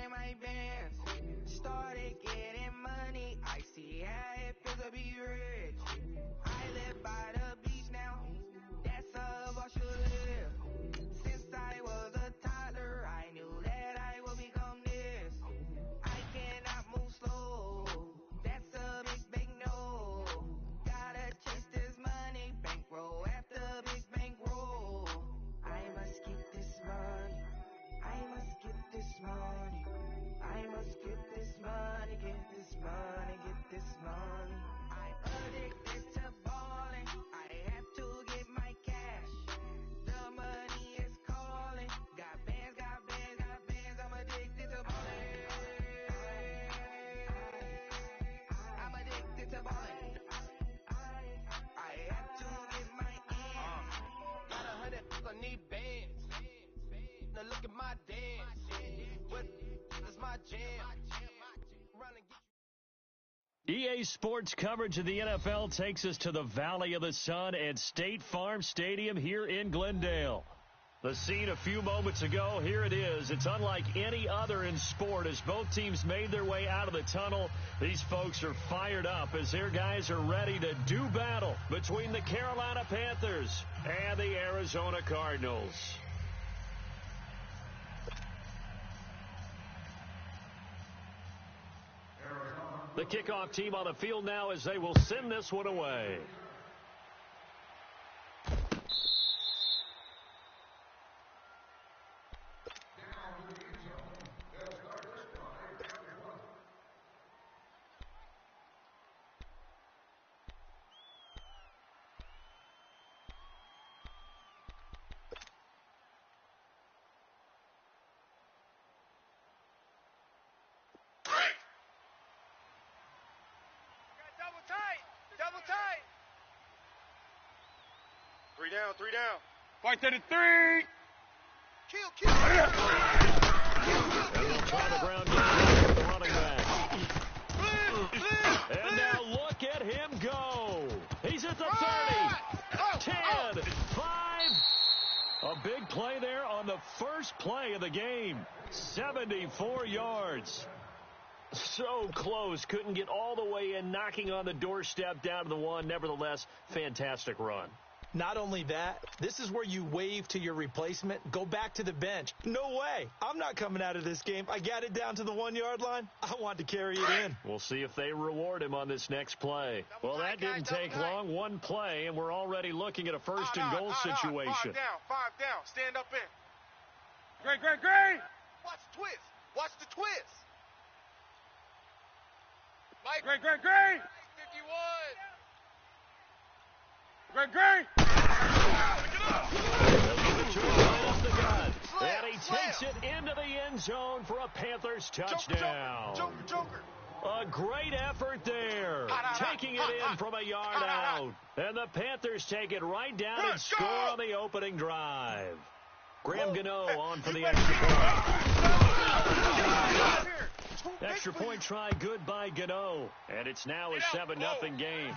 in my bands. Started getting money, I see how it feels to be rich. I live by the beach now, that's how I should live. Since I was a toddler, I knew that I would become this. I cannot move slow, that's a big no. Gotta chase this money, bankroll after big bankroll. I must get this money, I must get this money, I must get this money, get this money, get this money. I'm addicted to balling, I have to get my cash. The money is calling, got bands, got bands, got bands. I'm addicted to balling. I'm addicted to balling. I have to get my ends. Got 100, I need bands. Now look at my dance. What is my jam? Run and get. EA Sports coverage of the NFL takes us to the Valley of the Sun at State Farm Stadium here in Glendale. The scene a few moments ago, here it is. It's unlike any other in sport as both teams made their way out of the tunnel. These folks are fired up as their guys are ready to do battle between the Carolina Panthers and the Arizona Cardinals. The kickoff team on the field now as they will send this one away. Double tight. Three down. Fight to the three. Kill. And they'll try the ground game with the running back. And now look at him go. He's at the 30, 10, 5. A big play there on the first play of the game. 74 yards. So close, couldn't get all the way in, knocking on the doorstep down to the one. Nevertheless, fantastic run. Not only that, this is where you wave to your replacement, go back to the bench. No way. I'm not coming out of this game. I got it down to the 1 yard line. I want to carry it in. We'll see if they reward him on this next play. Well, that didn't take long. One play, and we're already looking at a first and goal situation. 5 down. Stand up in. Great. Watch the twist. Mike. Great. 51. Great. And he takes it into the end zone for a Panthers touchdown. Joker. A great effort there. Taking it in from a yard out. And the Panthers take it right down and score on the opening drive. Graham Gano on for the extra point. Extra point try good by Gano. And it's now a 7-0 game.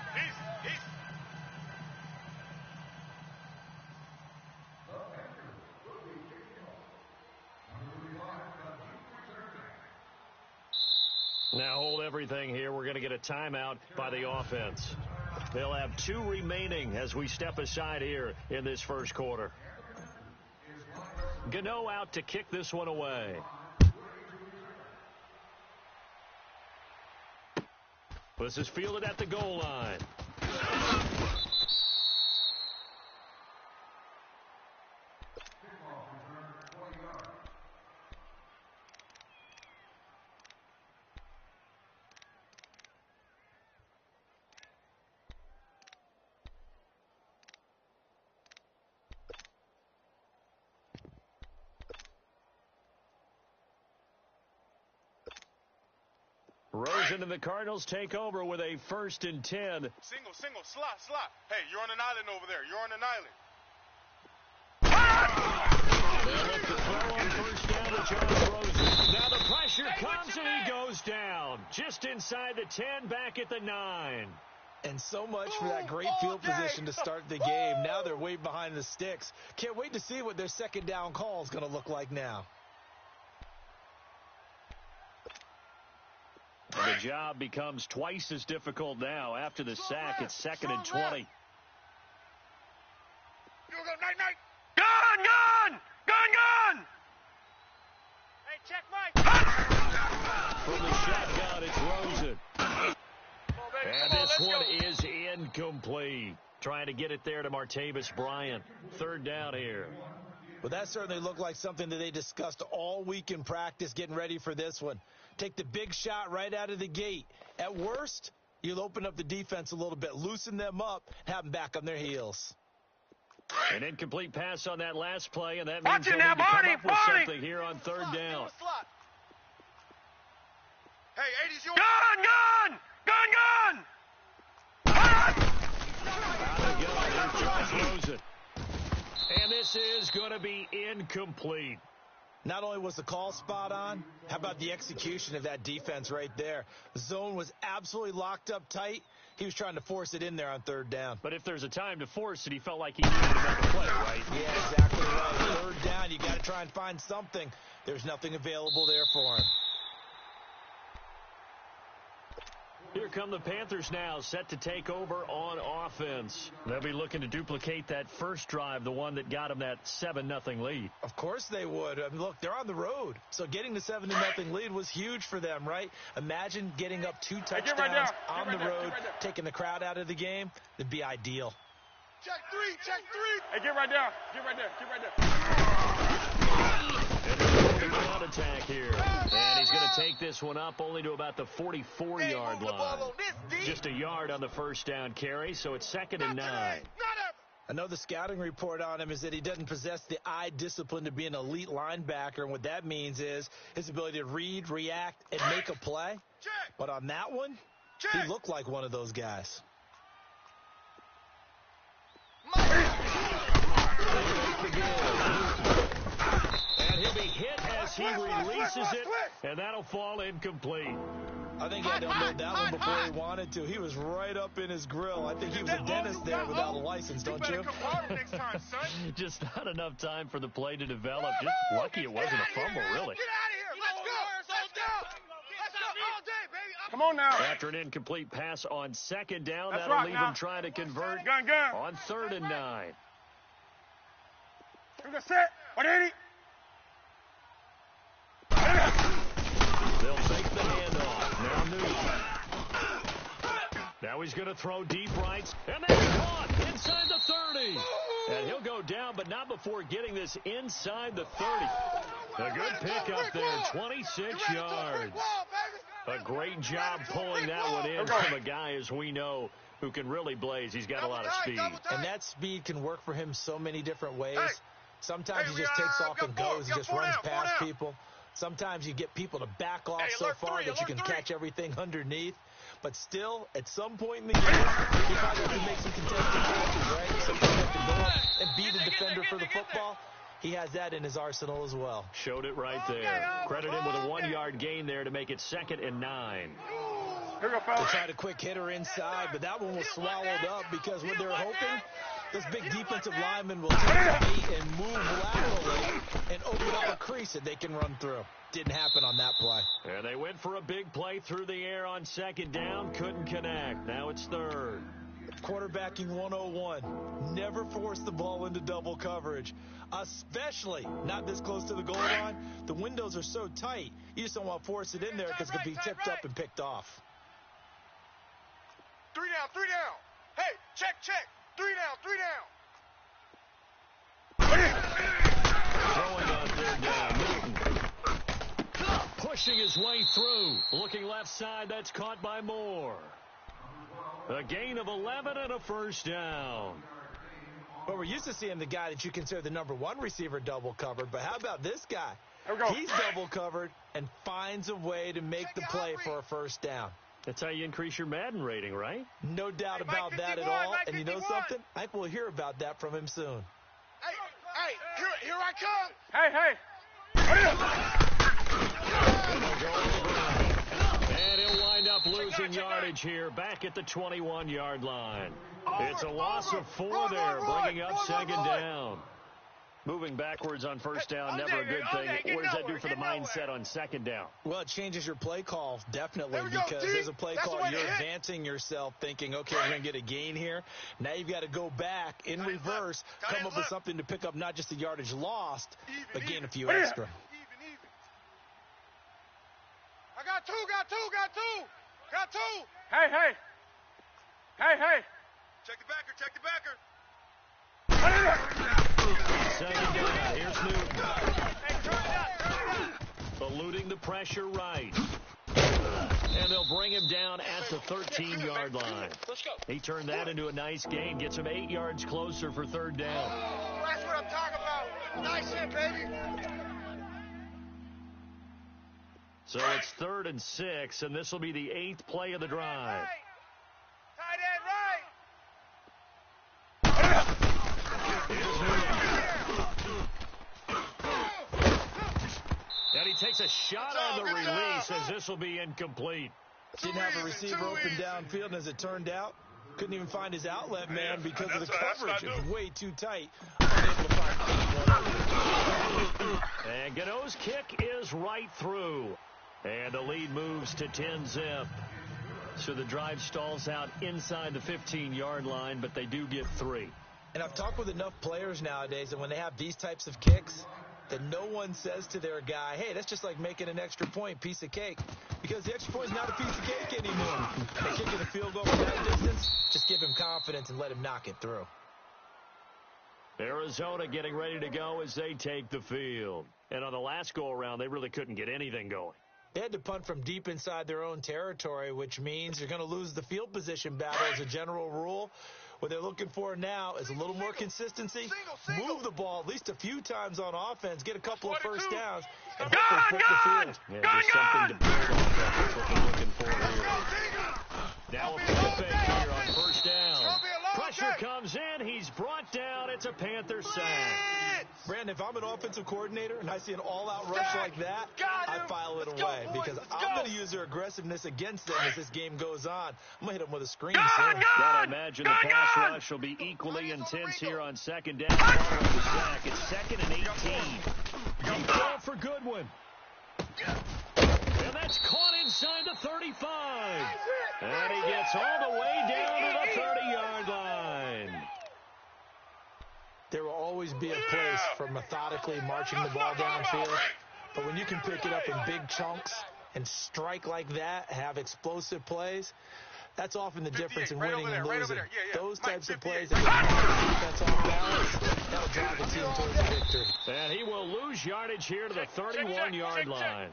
Now hold everything here. We're going to get a timeout by the offense. They'll have 2 remaining as we step aside here in this first quarter. Gano out to kick this one away. This is fielded at the goal line. Rosen and the Cardinals take over with a 1st and 10. Single, slot. Hey, you're on an island over there. You're on an island. They look to throw on first down to John Rosen. Now the pressure comes and he goes down. Just inside the 10, back at the 9. And so much for that great field position to start the game. Now they're way behind the sticks. Can't wait to see what their second down call is going to look like now. The job becomes twice as difficult now. After the sack, it's 2nd and 20. Gun! Hey, check Mike. From the shotgun, it's Rosen. And this one is incomplete. Trying to get it there to Martavis Bryant. 3rd down here. Well, that certainly looked like something that they discussed all week in practice getting ready for this one. Take the big shot right out of the gate. At worst, you'll open up the defense a little bit, loosen them up, and have them back on their heels. An incomplete pass on that last play, and that means Watch it they'll now, need to come Barney, up with Barney. something here on 3rd down. Hey, 80's yours. Gun! Out they go. There's Josh Rosen. And this is going to be incomplete. Not only was the call spot on, how about the execution of that defense right there? The zone was absolutely locked up tight. He was trying to force it in there on 3rd down. But if there's a time to force it, he felt like he needed to make a play, right? Yeah, exactly right. 3rd down, you got to try and find something. There's nothing available there for him. Here come the Panthers now, set to take over on offense. They'll be looking to duplicate that first drive, the one that got them that 7-0 lead. Of course they would. I mean, look, they're on the road. So getting the 7-0 lead was huge for them, right? Imagine getting up 2 touchdowns on the road, taking the crowd out of the game. That'd be ideal. Check 3. Hey, get right there. Ground attack here. And he's going to take this one up only to about the 44-yard line. Just a yard on the first down carry, so it's 2nd and 9. I know the scouting report on him is that he doesn't possess the eye discipline to be an elite linebacker, and what that means is his ability to read, react, and make a play. But on that one, he looked like one of those guys. And he'll be hit as he releases it, and that'll fall incomplete. I think he had to unload that one before he wanted to. He was right up in his grill. I think he was a dentist there without a license, don't you? Just not enough time for the play to develop. Just lucky it wasn't a fumble, really. Get out of here. Let's go all day, baby. Come on now. After an incomplete pass on 2nd down, That's that'll right leave now. him trying to convert Gun. on 3rd and 9. We're gonna set. 180. They'll take the handoff. Now Newton. Now he's going to throw deep right. And that's caught inside the 30. And he'll go down, but not before getting this inside the 30. A good pick up there, 26 yards. A great job pulling that one in from a guy, as we know, who can really blaze. He's got a lot of speed. And that speed can work for him so many different ways. Sometimes he just takes off and goes. He just runs past people. Sometimes you get people to back off so far that you can catch everything underneath. But still, at some point in the game, you probably have to make some contested catches, right? Sometimes you have to go up and beat a defender for the football. He has that in his arsenal as well. Showed it right there. Credit him with a 1-yard gain there to make it 2nd and 9. They tried a quick hitter inside, but that one was swallowed up because what they're hoping, those big defensive linemen will take the bait and move laterally and open up a crease that they can run through. Didn't happen on that play. And they went for a big play through the air on 2nd down. Couldn't connect. Now it's 3rd. Quarterbacking 101. Never force the ball into double coverage, especially not this close to the goal line. The windows are so tight, you just don't want to force it in there because it could be tipped up and picked off. 3 down. Hey, check. 3 down. Throwing on 3rd down. Newton. Pushing his way through. Looking left side. That's caught by Moore. A gain of 11 and a first down. Well, we're used to seeing the guy that you consider the number 1 receiver double covered, but how about this guy? He's double covered and finds a way to make the play for a first down. That's how you increase your Madden rating, right? No doubt about that at all. And you know something? I think we'll hear about that from him soon. Hey, here I come. Hey. And he'll wind up losing yardage here back at the 21-yard line. It's a loss of 4 there, bringing up 2nd down. Moving backwards on first down, never a good thing. What does that do for the mindset on second down? Well, it changes your play call, definitely, because there's a play call. You're advancing yourself thinking, okay, we're going to get a gain here. Now you've got to go back in reverse, come up with something to pick up not just the yardage lost, but gain a few extra. I got two. Hey. Check the backer. Second down, here's Newton. Hey, turn it up. Eluding the pressure right. And they'll bring him down at the 13-yard line. Let's go. He turned that into a nice gain, gets him 8 yards closer for third down. That's what I'm talking about. Nice hit, baby. So it's 3rd and 6, and this will be the 8th play of the drive. Tight end right. And he takes a shot on the release as this will be incomplete. Didn't have a receiver open downfield, and as it turned out, couldn't even find his outlet man because of the coverage. It was way too tight. Unable to find anyone. And Gano's kick is right through. And the lead moves to 10-zip. So the drive stalls out inside the 15-yard line, but they do get 3. And I've talked with enough players nowadays that when they have these types of kicks, that no one says to their guy, hey, that's just like making an extra point, piece of cake. Because the extra point is not a piece of cake anymore. They're kicking a field goal from that distance. Just give him confidence and let him knock it through. Arizona getting ready to go as they take the field. And on the last go-around, they really couldn't get anything going. They had to punt from deep inside their own territory, which means you're going to lose the field position battle as a general rule. What they're looking for now is a little more consistency, move the ball at least a few times on offense, get a couple of first downs, and hopefully flip the field. Yeah, just something to build off. That's what they're looking for here. Now a flip fake here on first down. Pressure comes in. He's brought down. It's a Panther sack. Brandon, if I'm an offensive coordinator and I see an all-out rush like that, I file it away because I'm going to use their aggressiveness against them as this game goes on. I'm going to hit them with a screen soon. Gotta imagine the pass rush will be equally intense here on second down. Following the sack. It's 2nd and 18. Deep ball for Goodwin. And that's caught inside the 35. And he gets all the way down to the 30-yard line. There will always be a place for methodically marching the ball downfield. But when you can pick it up in big chunks and strike like that, have explosive plays, that's often the difference in winning and losing. Those types of plays that can defense off balance, that'll drive the team towards a victory. And he will lose yardage here to the 31-yard line.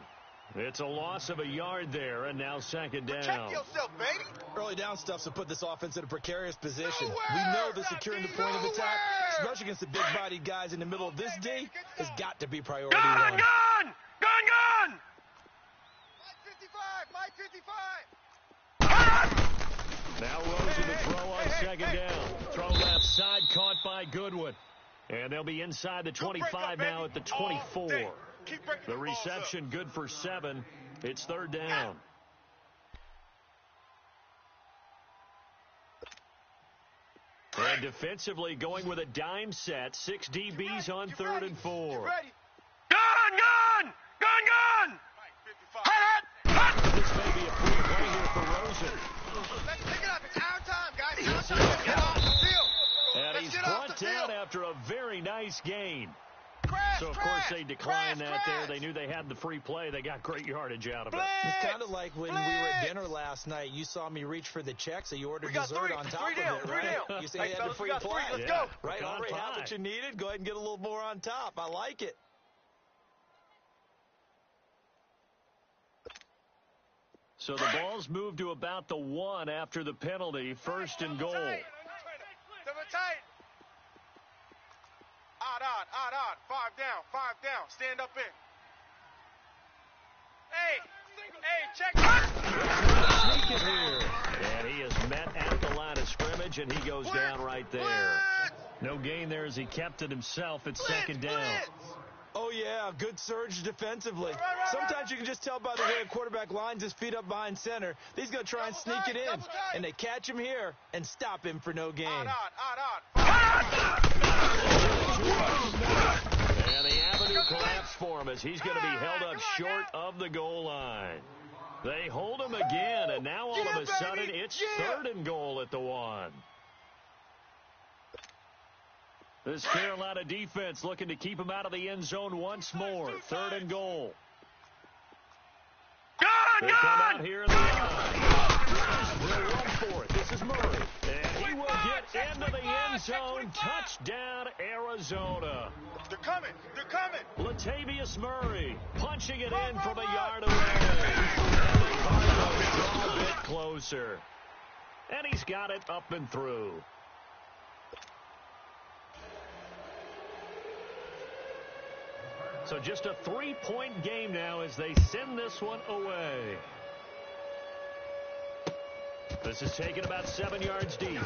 It's a loss of a yard there, and now second down. Check yourself, baby. Early down stuff's to put this offense in a precarious position. We know that securing the point of attack, especially against the big-bodied guys in the middle of this D, has got to be priority one. Gun! Mike 55! Now Rosen to throw on second down. Throw left side, caught by Goodwin. And they'll be inside the 25 now at the 24. The reception good for 7. It's third down. And defensively going with a dime set. 6 DBs on 3rd and 4. Gun! This may be a free play here for Rosen. Let's pick it up. It's our time, guys. Our time. Get off the field. And he's brought down after a very nice gain. So, of course, they declined that there. They knew they had the free play. They got great yardage out of it. It's kind of like when we were at dinner last night. You saw me reach for the check, so you ordered dessert on top of it, right? You say you had the free play. Let's go. Right, already have what you needed. Go ahead and get a little more on top. I like it. So the ball's moved to about the 1 after the penalty. 1st and goal. Tight. Odd. 5 down. Stand up in. Hey, check. Sneak it here. And he is met at the line of scrimmage, and he goes down right there. No gain there as he kept it himself. It's second down. Oh, yeah, good surge defensively. Sometimes you can just tell by the way a quarterback lines his feet up behind center. He's going to try and sneak it in, and they catch him here and stop him for no gain. Odd. And the avenue collapsed for him as he's going to be held up short of the goal line. They hold him again, and now all of a sudden it's 3rd and goal at the 1. This Carolina defense looking to keep him out of the end zone once more. 3rd and goal. They come out here in the line. They'll run for it. This is Murray. And he will get into the end zone. Touchdown, Arizona. They're coming. They're coming. Latavius Murray punching it in from a yard away. And the Cardinals draw a bit closer. And he's got it up and through. So just a 3-point game now as they send this one away. This is taken about 7 yards deep.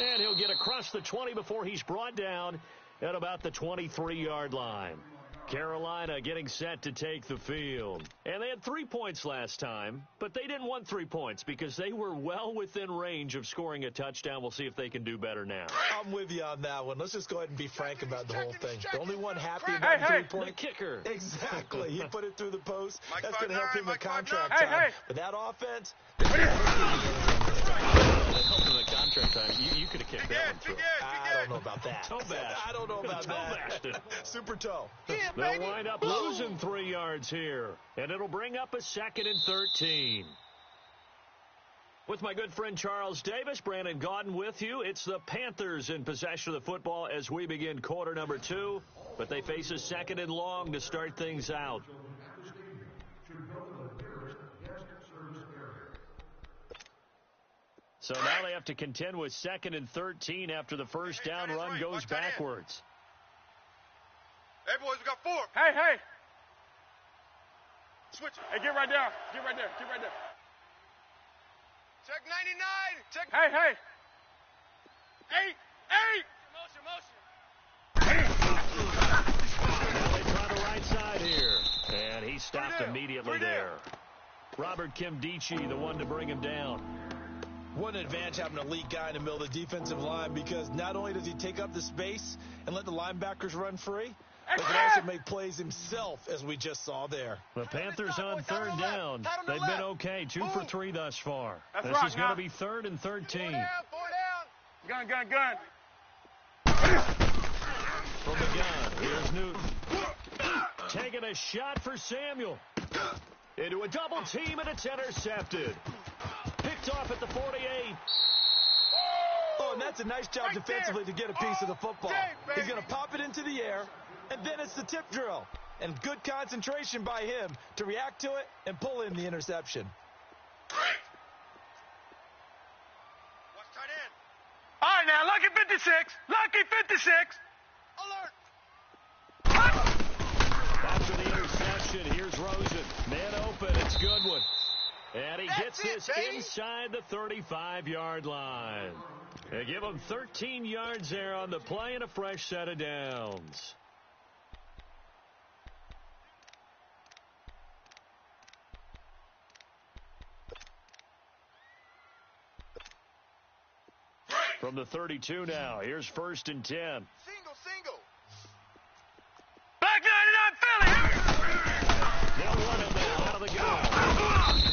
And he'll get across the 20 before he's brought down at about the 23-yard line. Carolina getting set to take the field. And they had 3 points last time, but they didn't want 3 points because they were well within range of scoring a touchdown. We'll see if they can do better now. I'm with you on that one. Let's just go ahead and be frank about the whole thing. The only one happy about the 3-point. The kicker. Exactly. He put it through the post. That's going to 5'9", help him with Mike contract 5'9". time. But that offense, They helped him with contract time. You could have kicked that one through. I don't know about that. Toe bash. I don't know about Toe that. bashed it. Super toe. They'll wind up losing 3 yards here. And it'll bring up a 2nd and 13. With my good friend Charles Davis, Brandon Gaudin with you. It's the Panthers in possession of the football as we begin quarter number 2. But they face a 2nd and long to start things out. So now they have to contend with 2nd and 13 after the first down run goes backwards. Hey, boys, we got 4. Hey. Switch. Hey, get right there. Get right there. Check 99. Check. Hey. 8. Now they try the right side here. And he stopped immediately there. Robert Kimdichie, the one to bring him down. What an advantage having an elite guy in the middle of the defensive line, because not only does he take up the space and let the linebackers run free, but he can also make plays himself, as we just saw there. The Panthers on 3rd down. They've been okay. 2 for 3 thus far. That's this right, is going to now. be 3rd and 13. 4 down. Gun. From the gun, here's Newton. Taking a shot for Samuel. Into a double team, and it's intercepted. Picked off at the 48. Oh, and that's a nice job defensively to get a piece of the football. He's going to pop it into the air, and then it's the tip drill. And good concentration by him to react to it and pull in the interception. Watch tight end. All right, now, lucky 56. Alert. After the interception, here's Rosen. Man open, it's Goodwin. And he gets this inside the 35-yard line. They give him 13 yards there on the play and a fresh set of downs. From the 32 now, here's 1st and 10. Single. Black 99 Philly. They'll run him now out of the gun.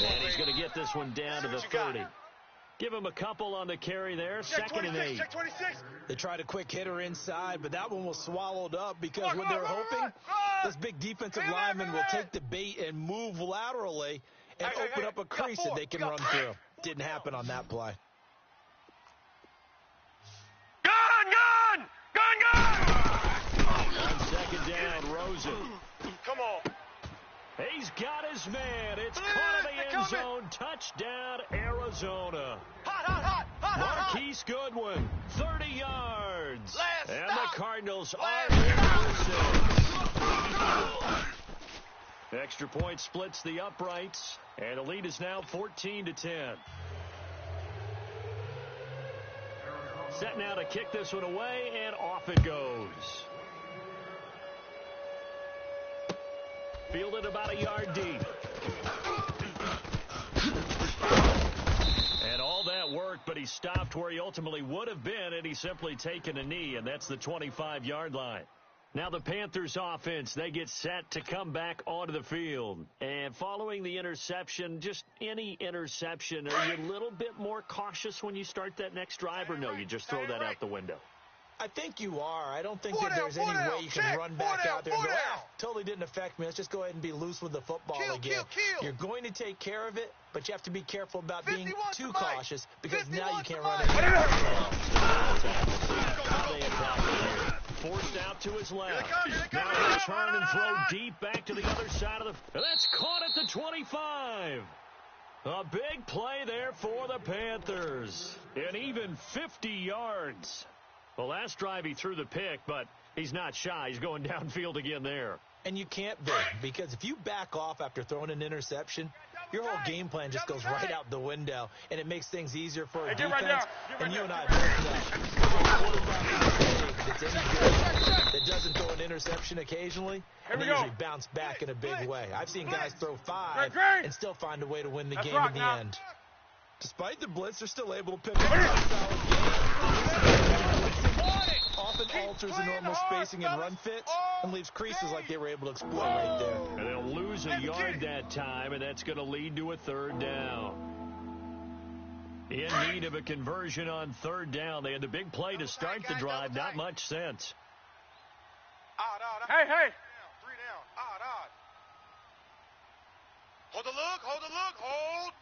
And he's going to get this one down to the 30. Give him a couple on the carry there. 2nd and 8. Check 26. They tried a quick hitter inside, but that one was swallowed up because what they're hoping, this big defensive lineman will take the bait and move laterally and open up a crease that they can run through. Didn't happen on that play. On 2nd down, Rosen. Come on. He's got his man. It's caught in the end zone. Touchdown, Arizona. Hot. Marquise Goodwin, 30 yards. Last and stop. the Cardinals Last are in 6. Extra point splits the uprights, and the lead is now 14-10. Set now to kick this one away, and off it goes. Fielded about a yard deep. And all that that worked, but he stopped where he ultimately would have been had he simply taken a knee, and that's the 25-yard line. Now the Panthers offense, they get set to come back onto the field. And following the interception, just any interception, are you a little bit more cautious when you start that next drive, or no, you just throw that out the window? I think you are. I don't think that there's any way you can run back out there and go, totally didn't affect me. Let's just go ahead and be loose with the football again. You're going to take care of it, but you have to be careful about being too cautious because now you can't run it. Forced out to his left. Now he'll turn and throw deep back to the other side of the... That's caught at the 25. A big play there for the Panthers. And even 50 yards. The last drive he threw the pick, but he's not shy. He's going downfield again there. And you can't be, because if you back off after throwing an interception, your whole game plan just goes right out the window, and it makes things easier for a defense. And you and I both know, that's any good, that doesn't throw an interception occasionally, and they usually bounce back in a big way. I've seen guys throw 5 and still find a way to win the game in the end. Despite the blitz, they're still able to pick up a solid game. Often alters the normal spacing and run fits and leaves creases like they were able to exploit right there. And they'll lose a yard that time, and that's going to lead to a third down. In need of a conversion on third down. They had the big play to start the drive. Not much sense. Hey! 3 down. Odd. Hold the look. Hold.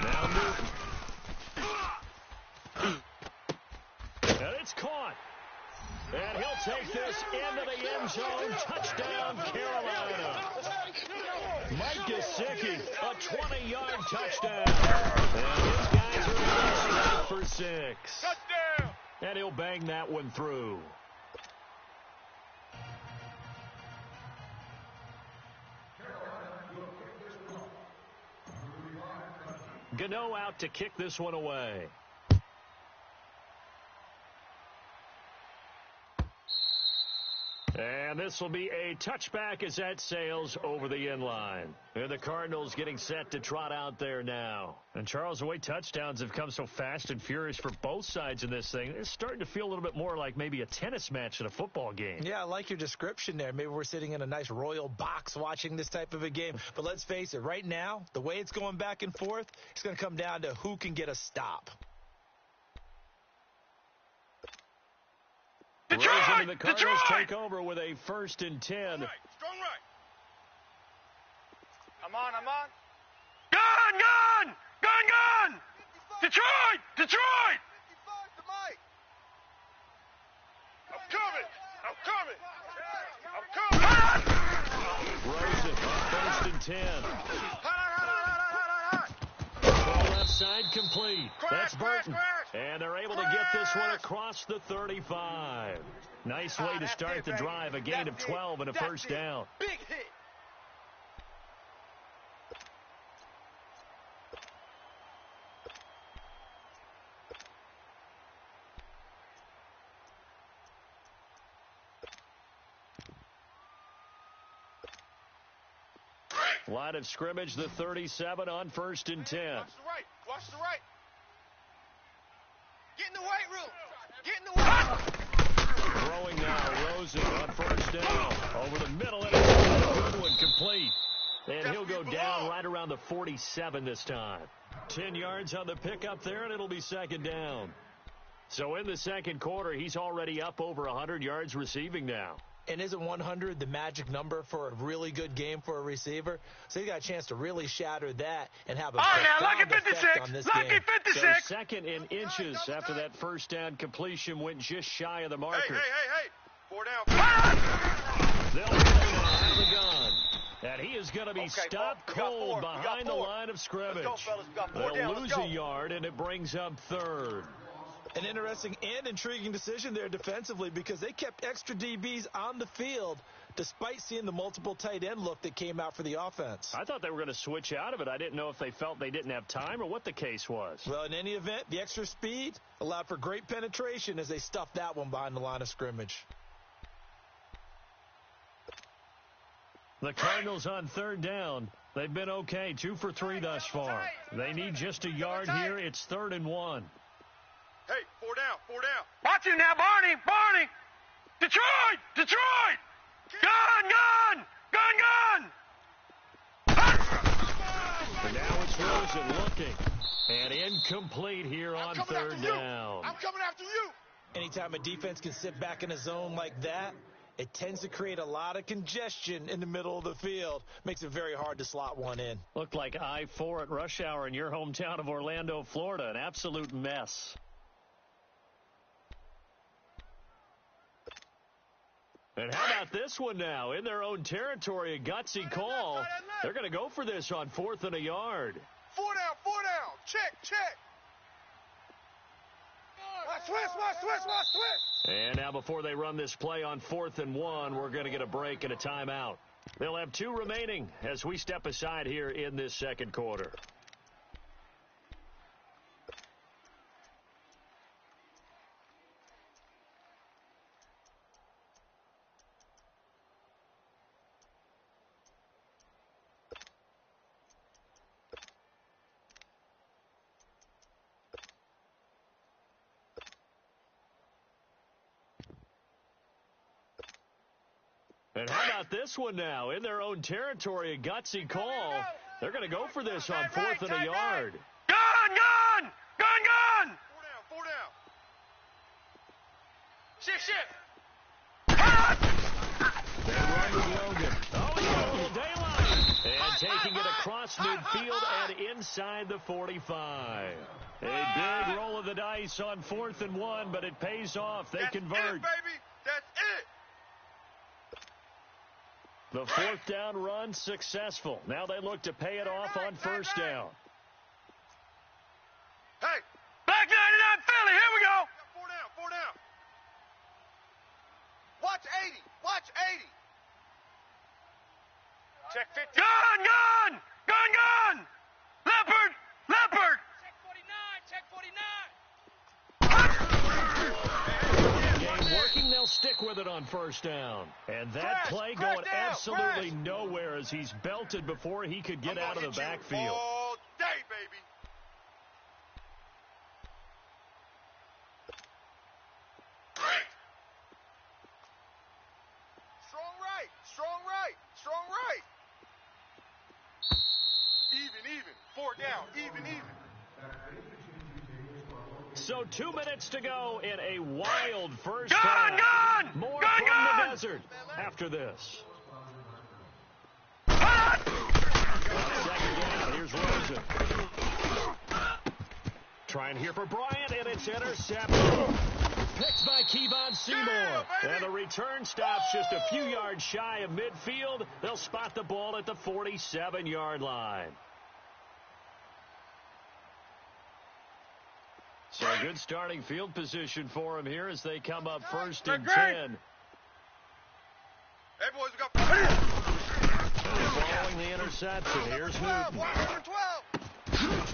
Now Newton. And it's caught. And he'll take this into the end zone. Touchdown, Carolina. Mike Gesicki, a 20-yard touchdown. And his guys are for 6. Touchdown. And he'll bang that one through. Gano out to kick this one away. And this will be a touchback as that sails over the end line. And the Cardinals getting set to trot out there now. And Charles, the way touchdowns have come so fast and furious for both sides in this thing, it's starting to feel a little bit more like maybe a tennis match than a football game. Yeah, I like your description there. Maybe we're sitting in a nice royal box watching this type of a game. But let's face it, right now, the way it's going back and forth, it's going to come down to who can get a stop. Detroit! The Cardinals take over with a 1st and 10. Strong right. I'm on. Gun! Detroit! 55 to Mike. I'm coming. Rosen, 1st and 10. Left side complete. That's Burton. And they're able to get this one across the 35. Nice way to start the drive. A gain of 12 and a first down. Big hit. Line of scrimmage, the 37 on 1st and 10. Watch the right. Get in the weight room. Throwing now, Rosen on 1st down. Over the middle, and a good one complete. And he'll go down right around the 47 this time. 10 yards on the pickup there, and it'll be 2nd down. So in the second quarter, he's already up over 100 yards receiving now. And isn't 100 the magic number for a really good game for a receiver? So he got a chance to really shatter that and have a profound effect on this game. 56. So 2nd in inches after that first down completion went just shy of the marker. Hey. 4 down. They'll have the gun. And he is going to be stopped cold behind the line of scrimmage. They'll lose a yard, and it brings up 3rd. An interesting and intriguing decision there defensively because they kept extra DBs on the field despite seeing the multiple tight end look that came out for the offense. I thought they were going to switch out of it. I didn't know if they felt they didn't have time or what the case was. Well, in any event, the extra speed allowed for great penetration as they stuffed that one behind the line of scrimmage. The Cardinals on 3rd down. They've been okay, 2 for 3 thus far. They need just a yard here. It's 3rd and 1. Hey, 4 down, 4 down. Watch it now, Barney, Barney. Detroit, Detroit. Gun. And now it's Rosen looking. And incomplete here on 3rd down. I'm coming after you. Anytime a defense can sit back in a zone like that, it tends to create a lot of congestion in the middle of the field. Makes it very hard to slot one in. Looked like I-4 at rush hour in your hometown of Orlando, Florida. An absolute mess. And how about this one now? In their own territory, a gutsy call. They're going to go for this on 4th and a yard. 4 down. Check. Switch. And now before they run this play on 4th and 1, we're going to get a break and a timeout. They'll have 2 remaining as we step aside here in this second quarter. And how about this one now? In their own territory, a gutsy call. They're going to go for this on 4th and a yard. Gun. 4 down. Shift. They run with Logan. Oh, he's got a little daylight. And taking it across midfield and inside the 45. A big roll of the dice on 4th and 1, but it pays off. They convert. That's it, baby. That's it. The 4th down run successful. Now they look to pay it off on 1st down. Hey, Black 99 Philly, here we go. 4 down. Watch 80. Check 50. Gun. Leopard. Check 49. Game working, they'll stick with it on 1st down. And that play going absolutely nowhere as he's belted before he could get out of the backfield. All day, baby. Strong right. Even. 4 down. Even. So 2 minutes to go in a wild first Gun. half. More from the desert after this. Second down. Here's Rosen. Trying here for Bryant, and it's intercepted. Picked by Kevon Seymour. And the return stops just a few yards shy of midfield. They'll spot the ball at the 47-yard line. So a good starting field position for him here as they come up 1st and 10. Hey, boys, we got Following the interception, here's Newton. 12.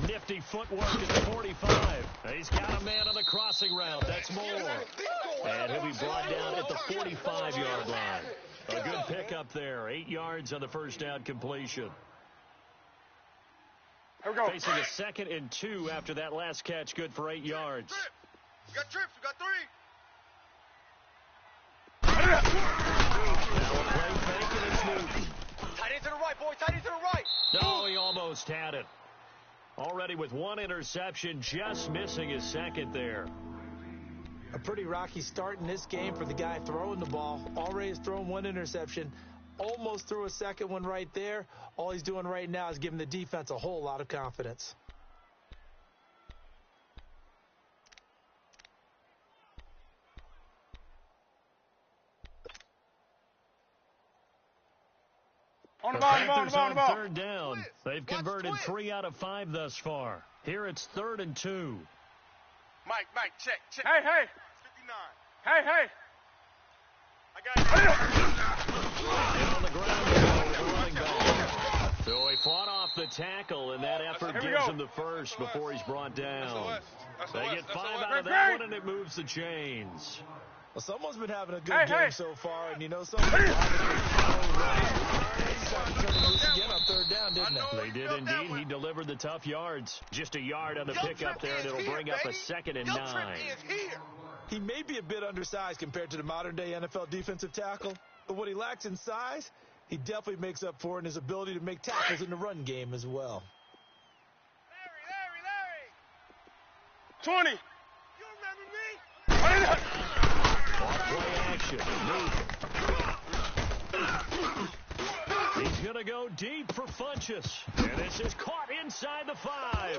Nifty footwork at the 45. He's got a man on the crossing route. That's Moore. And he'll be brought down at the 45-yard line. A good pickup there. 8 yards on the first down completion. Here we go. Facing a 2nd and 2 after that last catch. Good for 8 yards. We got trips. We got 3. Now a play fake, and it's Newton. Tight end to the right, boy. Tight end to the right. No, he almost had it. Already with 1 interception, just missing his 2nd there. A pretty rocky start in this game for the guy throwing the ball. Already has thrown 1 interception. Almost threw a 2nd one right there. All he's doing right now is giving the defense a whole lot of confidence. On the Panthers ball. on 3rd down. They've converted 3 out of 5 thus far. Here it's 3rd and 2. Mike, check. Hey. 59. Hey. I got it. And on the ground, running back. So a fought off the tackle, and that effort gives him the first before he's brought down. They get 5 out of that one, and it moves the chains. Well, someone's been having a good game so far, and you know something? Again on third down, didn't they? They did indeed. He delivered the tough yards. Just a yard on the pickup there, and it'll bring up a 2nd and 9. He may be a bit undersized compared to the modern-day NFL defensive tackle, but what he lacks in size, he definitely makes up for in his ability to make tackles in the run game as well. Larry! 20! You remember me? Play action. He's going to go deep for Funchess. And this is caught inside the 5.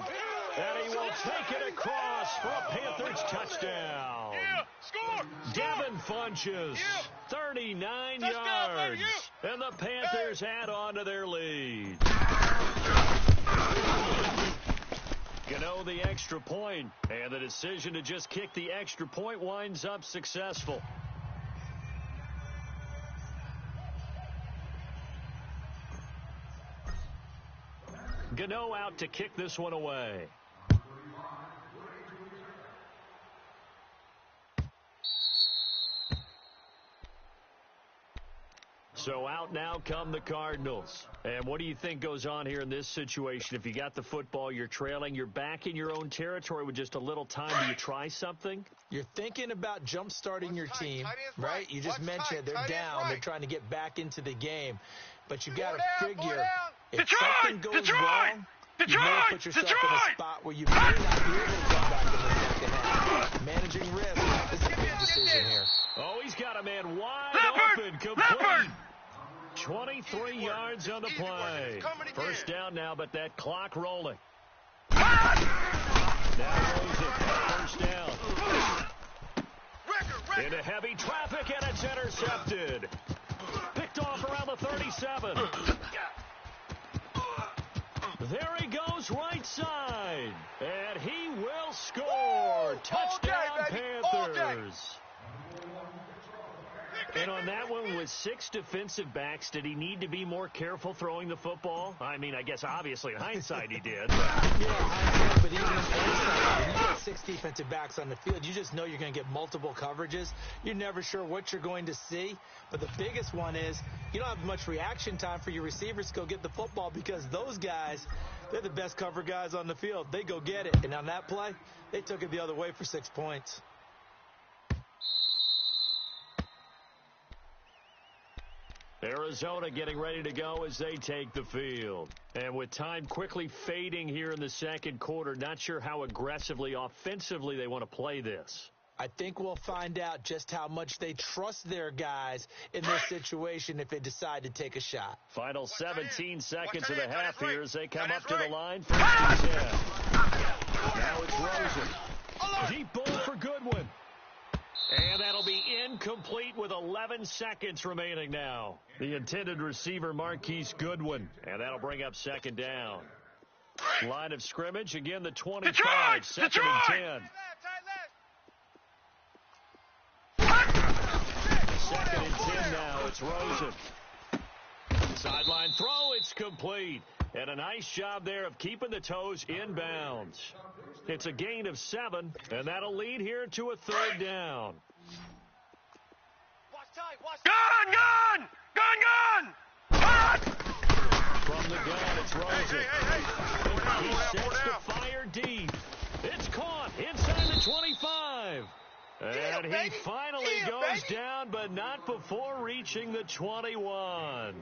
And he will take it across for a Panthers touchdown. Yeah, score! Devin Funchess, 39 yards. And the Panthers add on to their lead. Gano the extra point, and the decision to just kick the extra point winds up successful. Gano out to kick this one away. So out now come the Cardinals. And what do you think goes on here in this situation? If you got the football, you're trailing, you're back in your own territory with just a little time. Do you try something? You're thinking about jump-starting your team, right? You just mentioned they're down. They're trying to get back into the game. But you've got to figure if something goes wrong, you may put yourself in a spot where you may not be able to come back in the second half. Managing risk is a big decision here. Oh, he's got a man wide open, complete. 23 yards on the play. First down now, but that clock rolling. Now goes it. First down. Into heavy traffic, and it's intercepted. Picked off around the 37. There he goes, right side. And he will score. Touchdown, Panthers. And on that one, with 6 defensive backs, did he need to be more careful throwing the football? I mean, I guess obviously in hindsight he did. Yeah, but even in hindsight, when you got 6 defensive backs on the field, you just know you're going to get multiple coverages. You're never sure what you're going to see. But the biggest one is you don't have much reaction time for your receivers to go get the football because those guys, they're the best cover guys on the field. They go get it. And on that play, they took it the other way for 6 points. Arizona getting ready to go as they take the field. And with time quickly fading here in the second quarter, not sure how aggressively, offensively they want to play this. I think we'll find out just how much they trust their guys in this situation if they decide to take a shot. Final 17 seconds of the half here as they come up to the line. First and 10. Now it's Rosen. Deep ball for Goodwin. And that'll be incomplete with 11 seconds remaining now. The intended receiver, Marquise Goodwin. And that'll bring up second down. Line of scrimmage, again the 25, second and 10. Second and 10 now, it's Rosen. Sideline throw, it's complete. And a nice job there of keeping the toes inbounds. It's a gain of 7, and that'll lead here to a third down. Gun! From the gun, it's Rosen. He sets the fire deep. It's caught inside the 25. And he finally goes down, but not before reaching the 21.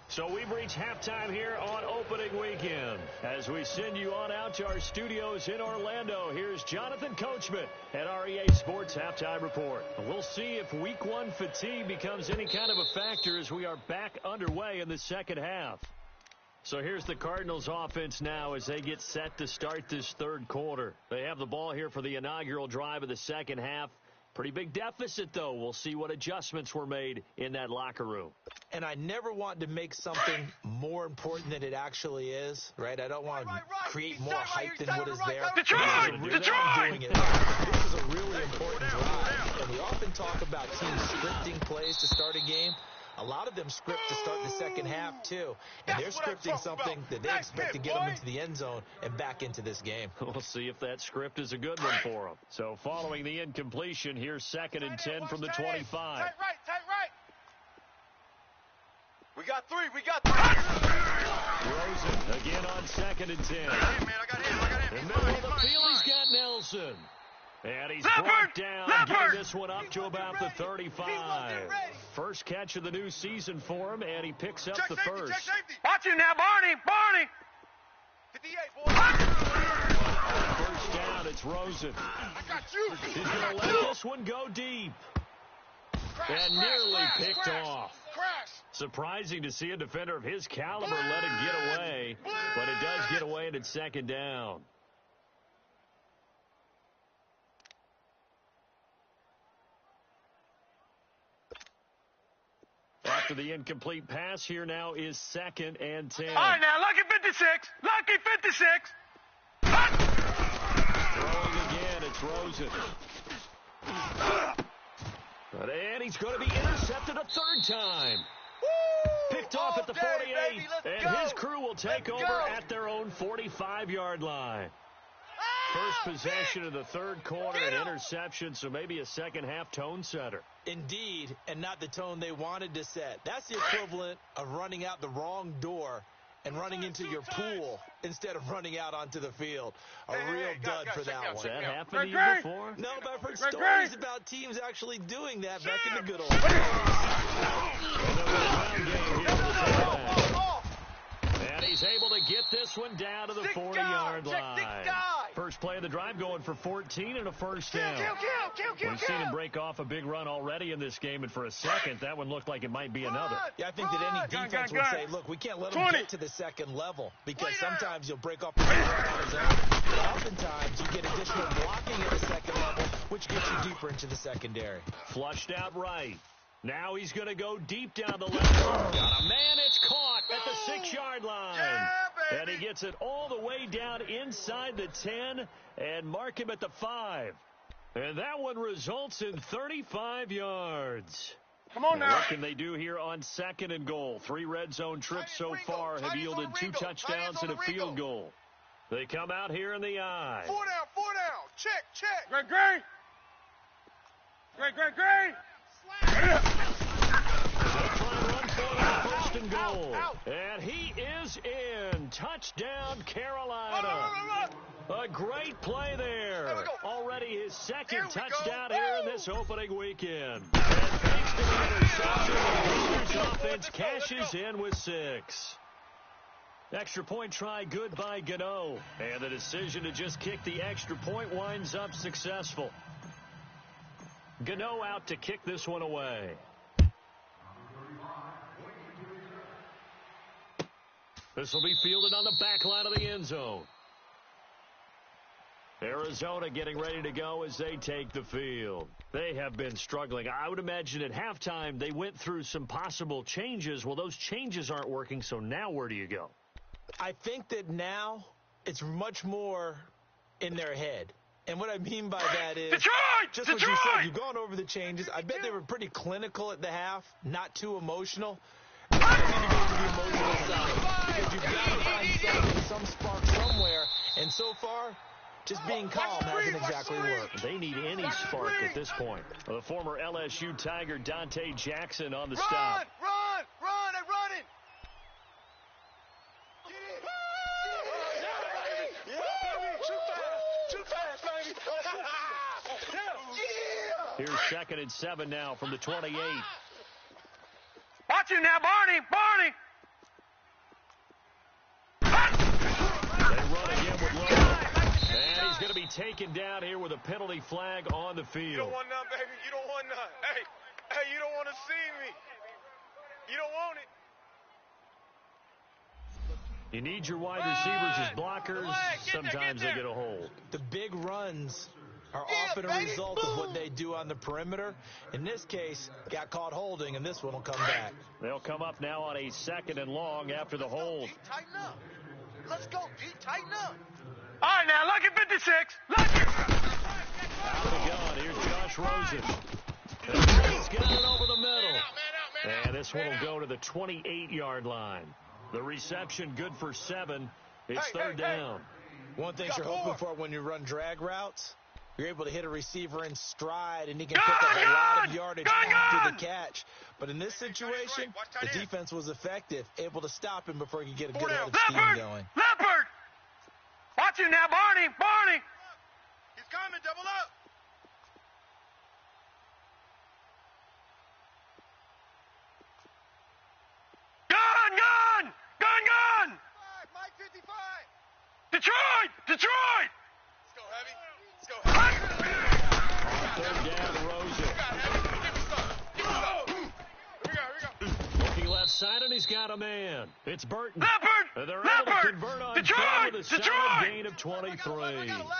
So we've reached halftime here on opening weekend. As we send you on out to our studios in Orlando, here's Jonathan Coachman at our EA Sports Halftime Report. We'll see if Week 1 fatigue becomes any kind of a factor as we are back underway in the second half. So here's the Cardinals offense now as they get set to start this third quarter. They have the ball here for the inaugural drive of the second half. Pretty big deficit, though. We'll see what adjustments were made in that locker room. And I never want to make something more important than it actually is, right? I don't want to create more hype than what is there. Detroit! This is a really important drive. And we often talk about teams scripting plays to start a game. A lot of them script to start the second half, too. And they're scripting something that they expect to get them into the end zone and back into this game. We'll see if that script is a good one for them. So following the incompletion, here's 2nd and 10 from the 25. Tight right. We got three. Rosen again on 2nd and 10. Hey, man, I got him. In the middle of the field, he's got Nelson. And he's brought down, getting this one up to about the 35. First catch of the new season for him, and he picks up the first. Watch him now, Barney. 58, boy. First down, it's Rosen. I got you. He's going to let this one go deep. And nearly picked off. Surprising to see a defender of his caliber let it get away, but it does get away, and it's 2nd down. After the incomplete pass, here now is 2nd and 10. All right, now, lucky 56. Throwing again, it's Rosen. And he's going to be intercepted a 3rd time. Picked off at the 48, and his crew will take over at their own 45-yard line. First possession of the 3rd quarter, an interception, so maybe a second-half tone setter. Indeed, and not the tone they wanted to set. That's the equivalent of running out the wrong door and running into your pool instead of running out onto the field. A real dud for that one. Has that happened to you before? No, but I've heard stories about teams actually doing that back in the good old days. And he's able to get this one down to the 40-yard line. First play of the drive going for 14 and a first down. We've seen him break off a big run already in this game, and for a second, that one looked like it might be another. Yeah, I think that any defense would say, look, we can't let him get to the second level because sometimes you'll break off a big run on his own. But oftentimes, you get additional blocking at the second level, which gets you deeper into the secondary. Flushed out right. Now he's going to go deep down the left. Got a man, it's caught at the 6-yard line. Yeah, and he gets it all the way down inside the 10 and mark him at the 5. And that one results in 35 yards. Come on now. What can they do here on 2nd and goal? 3 red zone trips so far have yielded 2 touchdowns and a field goal. They come out here in the eye. 4 down. Check. Great. They'll try and run for it, 1st and goal. And he is in. Touchdown, Carolina. A great play there. Already his 2nd touchdown here in this opening weekend. And thanks to the interception, the Pacers offense cashes in with 6. Extra point try good by Gano. And the decision to just kick the extra point winds up successful. Gano out to kick this one away. This will be fielded on the back line of the end zone. Arizona getting ready to go as they take the field. They have been struggling. I would imagine at halftime they went through some possible changes. Well, those changes aren't working, so now where do you go? I think that now it's much more in their head. And what I mean by that is just what you said. You've gone over the changes. I bet they were pretty clinical at the half, not too emotional. I need to go to the emotional side because you've got to find some spark somewhere. And so far, just being calm hasn't exactly worked. They need any spark at this point. The former LSU Tiger Dante Jackson on the stop. Run, they're running. Here's 2nd and 7 now from the 28. Watch him now, Barney. They run again with Lowe. And he's going to be taken down here with a penalty flag on the field. You don't want none, baby. You don't want none. Hey, you don't want to see me. You don't want it. You need your wide receivers as blockers. Sometimes they get a hold. The big runs are often a result of what they do on the perimeter. In this case, got caught holding, and this one will come back. They'll come up now on a 2nd and long after the hold. Tighten up. Let's go, D. Tighten up. All right, now, lucky 56. Lucky. Out of the gun. Here's Josh Rosen. And he's got it over the middle. And And this one will go to the 28-yard line. The reception good for 7. It's third down. One thing you're hoping for when you run drag routes, you're able to hit a receiver in stride, and he can pick up a lot of yardage after the catch. But in this situation, the defense was effective, able to stop him before he could get a good head of steam going. Leopard! Watch him now, Barney! Barney! He's coming, double up! Gun! Mike 55! Detroit! Detroit! Let's go, Heavy. Let's go, Heavy. Third down, Rosen. Give me some. Here we go. Looking left side, and he's got a man. It's Burton. Leopard! They're able to convert on Detroit! with a solid gain of 23. I got 11.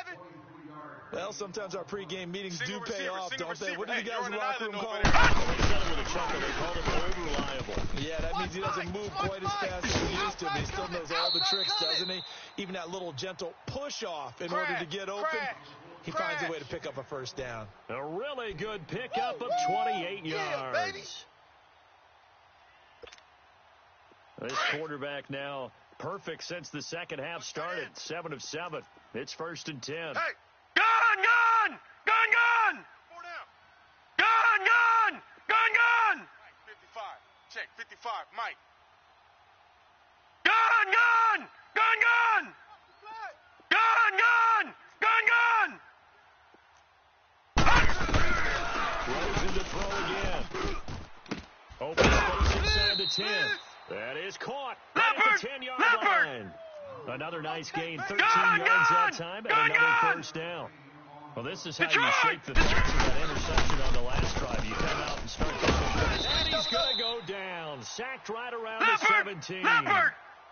Well, sometimes our pregame meetings do pay off, don't they? What do you Hey, guys in the locker room call it? They said it with a chuckle. They called him over-reliable. Yeah, that means he doesn't move quite as fast as he used to, but he still knows all the tricks, doesn't he? Even that little gentle push-off in order to get open, he finds a way to pick up a first down. A really good pickup of 28 yards. This quarterback now perfect since the second half started. 7 of 7. It's 1st and 10. Hey! Gun! 4 down. Gun! Mike, 55. Check, 55. Mike. Gun! Rosen to throw again. Open space inside the 10. That is caught. Right at the 10-yard line. Another nice gain. 13 yards that time, and another first down. Well, this is how you shake the thoughts of that interception on the last drive. You come out and start kicking. And he's going to go down. Sacked right around the 17.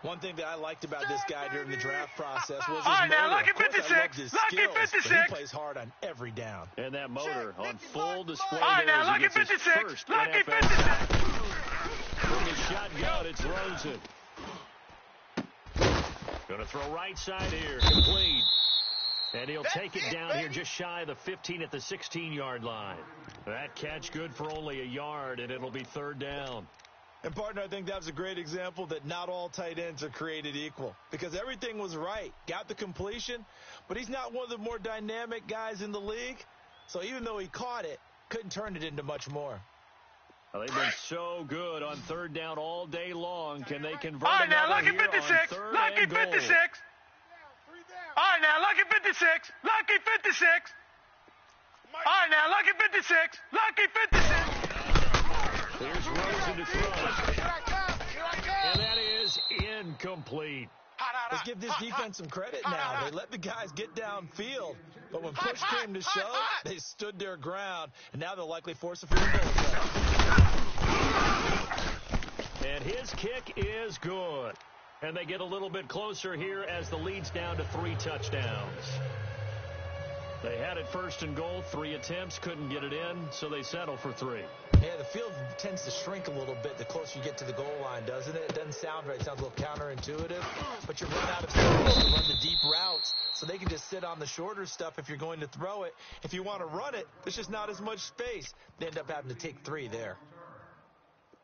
One thing that I liked about this guy during the draft process was his All right, motor. now, lucky Of course, 56. I loved his Lucky skills, 56. but he plays hard on every down. And that motor on full display All right, there now, as he lucky gets his 56. first Lucky NFL 56. sack. From the shotgun, it's Rosen. Going to throw right side here. Complete. And he'll take it down here just shy of the 15 at the 16-yard line. That catch good for only a yard, and it'll be third down. And, partner, I think that was a great example that not all tight ends are created equal, because everything was right. Got the completion, but he's not one of the more dynamic guys in the league. So even though he caught it, couldn't turn it into much more. Well, they've been so good on third down all day long. Can they convert All right, now, another lucky here 56. on third Lucky and goal? 56. All right, now, lucky 56. Lucky 56. All right, now, lucky 56. Lucky 56. Here's Rosen to throw. And that is incomplete. Let's give this defense some credit now. They let the guys get downfield, but when push came to shove, they stood their ground, and now they'll likely force a field goal. And his kick is good. And they get a little bit closer here as the lead's down to 3 touchdowns. They had it first and goal, 3 attempts, couldn't get it in, so they settle for 3. Yeah, the field tends to shrink a little bit the closer you get to the goal line, doesn't it? It doesn't sound right. It sounds a little counterintuitive, but you run out of space to run the deep routes, so they can just sit on the shorter stuff if you're going to throw it. If you want to run it, there's just not as much space. They end up having to take 3 there.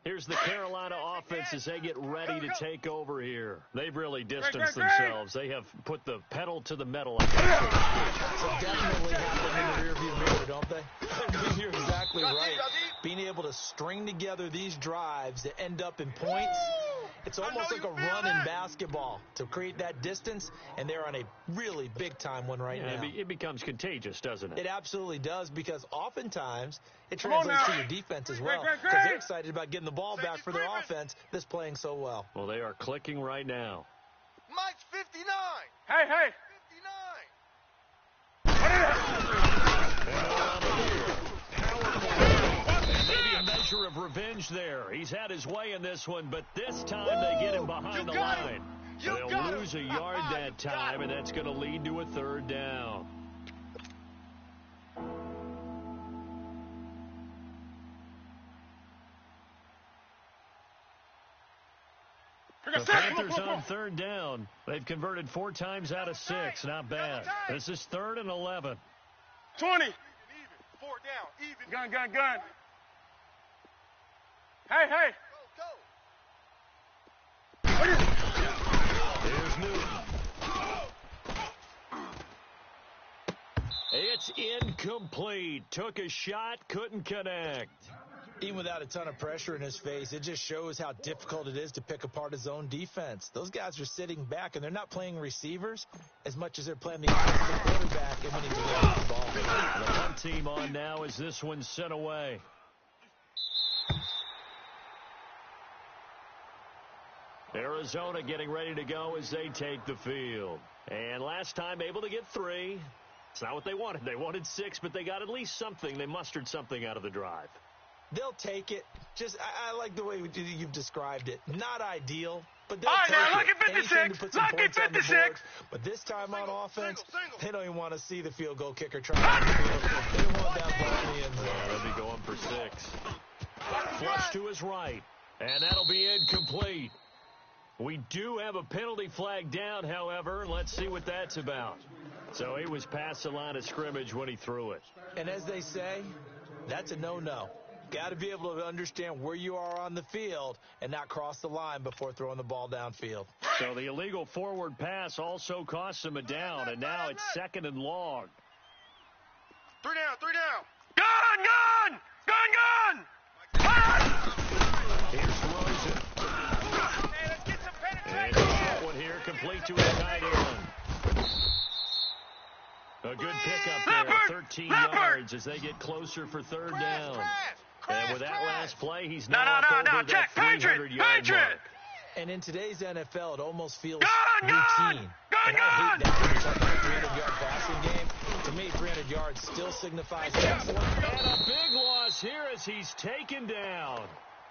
Here's the Carolina offense as they get ready to take over here. They've really distanced themselves. They have put the pedal to the metal. So definitely happen in the rearview mirror, don't they? You're exactly right. Being able to string together these drives that end up in points, it's almost like a run in basketball to create that distance, and they're on a really big-time one right now. It becomes contagious, doesn't it? It absolutely does, because oftentimes it translates to your defense as well, because they're excited about getting the ball back for their offense that's playing so well. Well, they are clicking right now. Mike's 59. Hey. 59. Maybe a measure of revenge there. He's had his way in this one, but this time they get him behind the line. They'll lose a yard that time, and that's going to lead to a third down. The Panthers on third down. They've converted 4 times out of 6. Not bad. This is 3rd and 11. 20. Even. 4 down. Even. Gun. Hey. Here's Newton. It's incomplete. Took a shot, couldn't connect. Even without a ton of pressure in his face, it just shows how difficult it is to pick apart his own defense. Those guys are sitting back, and they're not playing receivers as much as they're playing the offensive quarterback and when he's away from the ball. The punt team on now as this one's sent away. Arizona getting ready to go as they take the field. And last time able to get 3. It's not what they wanted. They wanted 6, but they got at least something. They mustered something out of the drive. They'll take it. I like the way you've described it. Not ideal, but they'll All right, take now, it. lucky 56. Anything to put some Lucky points on the 56. board. But this time on offense, single. they don't even want to see the field goal kicker try to field. They don't want that ball in the end zone. They'll be going for 6. Flush to his right, and that'll be incomplete. We do have a penalty flag down, however. Let's see what that's about. So he was past the line of scrimmage when he threw it. And as they say, that's a no-no. Got to be able to understand where you are on the field and not cross the line before throwing the ball downfield. So the illegal forward pass also costs him a down, and now it's 2nd and long. 3 down, 3 down. Gun! Here's Rosen. Hey, let's get some And penetration. that one here complete to his tight end. A good pickup there, Leopard! 13 Leopard! yards as they get closer for 3rd down. And with that last play, he's No, now up over that check. Patriot! 300-yard mark. And in today's NFL, it almost feels Gun! routine. Gun! And I hate that when you're talking about a 300-yard passing game. To me, 300 yards still signifies excellence. And a big loss here as he's taken down.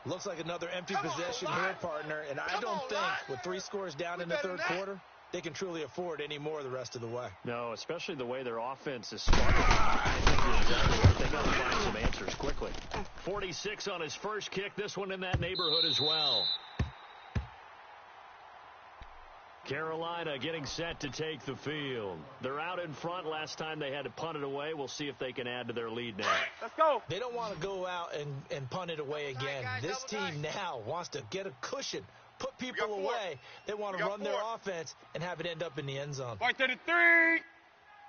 Looks like another empty possession here, partner. And I don't think with 3 scores down in the third quarter, they can truly afford any more the rest of the way. No, especially the way their offense is starting. I think you're exactly right. They got to find some answers quickly. 46 on his first kick. This one in that neighborhood as well. Carolina getting set to take the field. They're out in front. Last time they had to punt it away. We'll see if they can add to their lead now. Let's go. They don't want to go out and punt it away again. This team now wants to get a cushion, put people away. They want to run their offense and have it end up in the end zone. Right to the 3.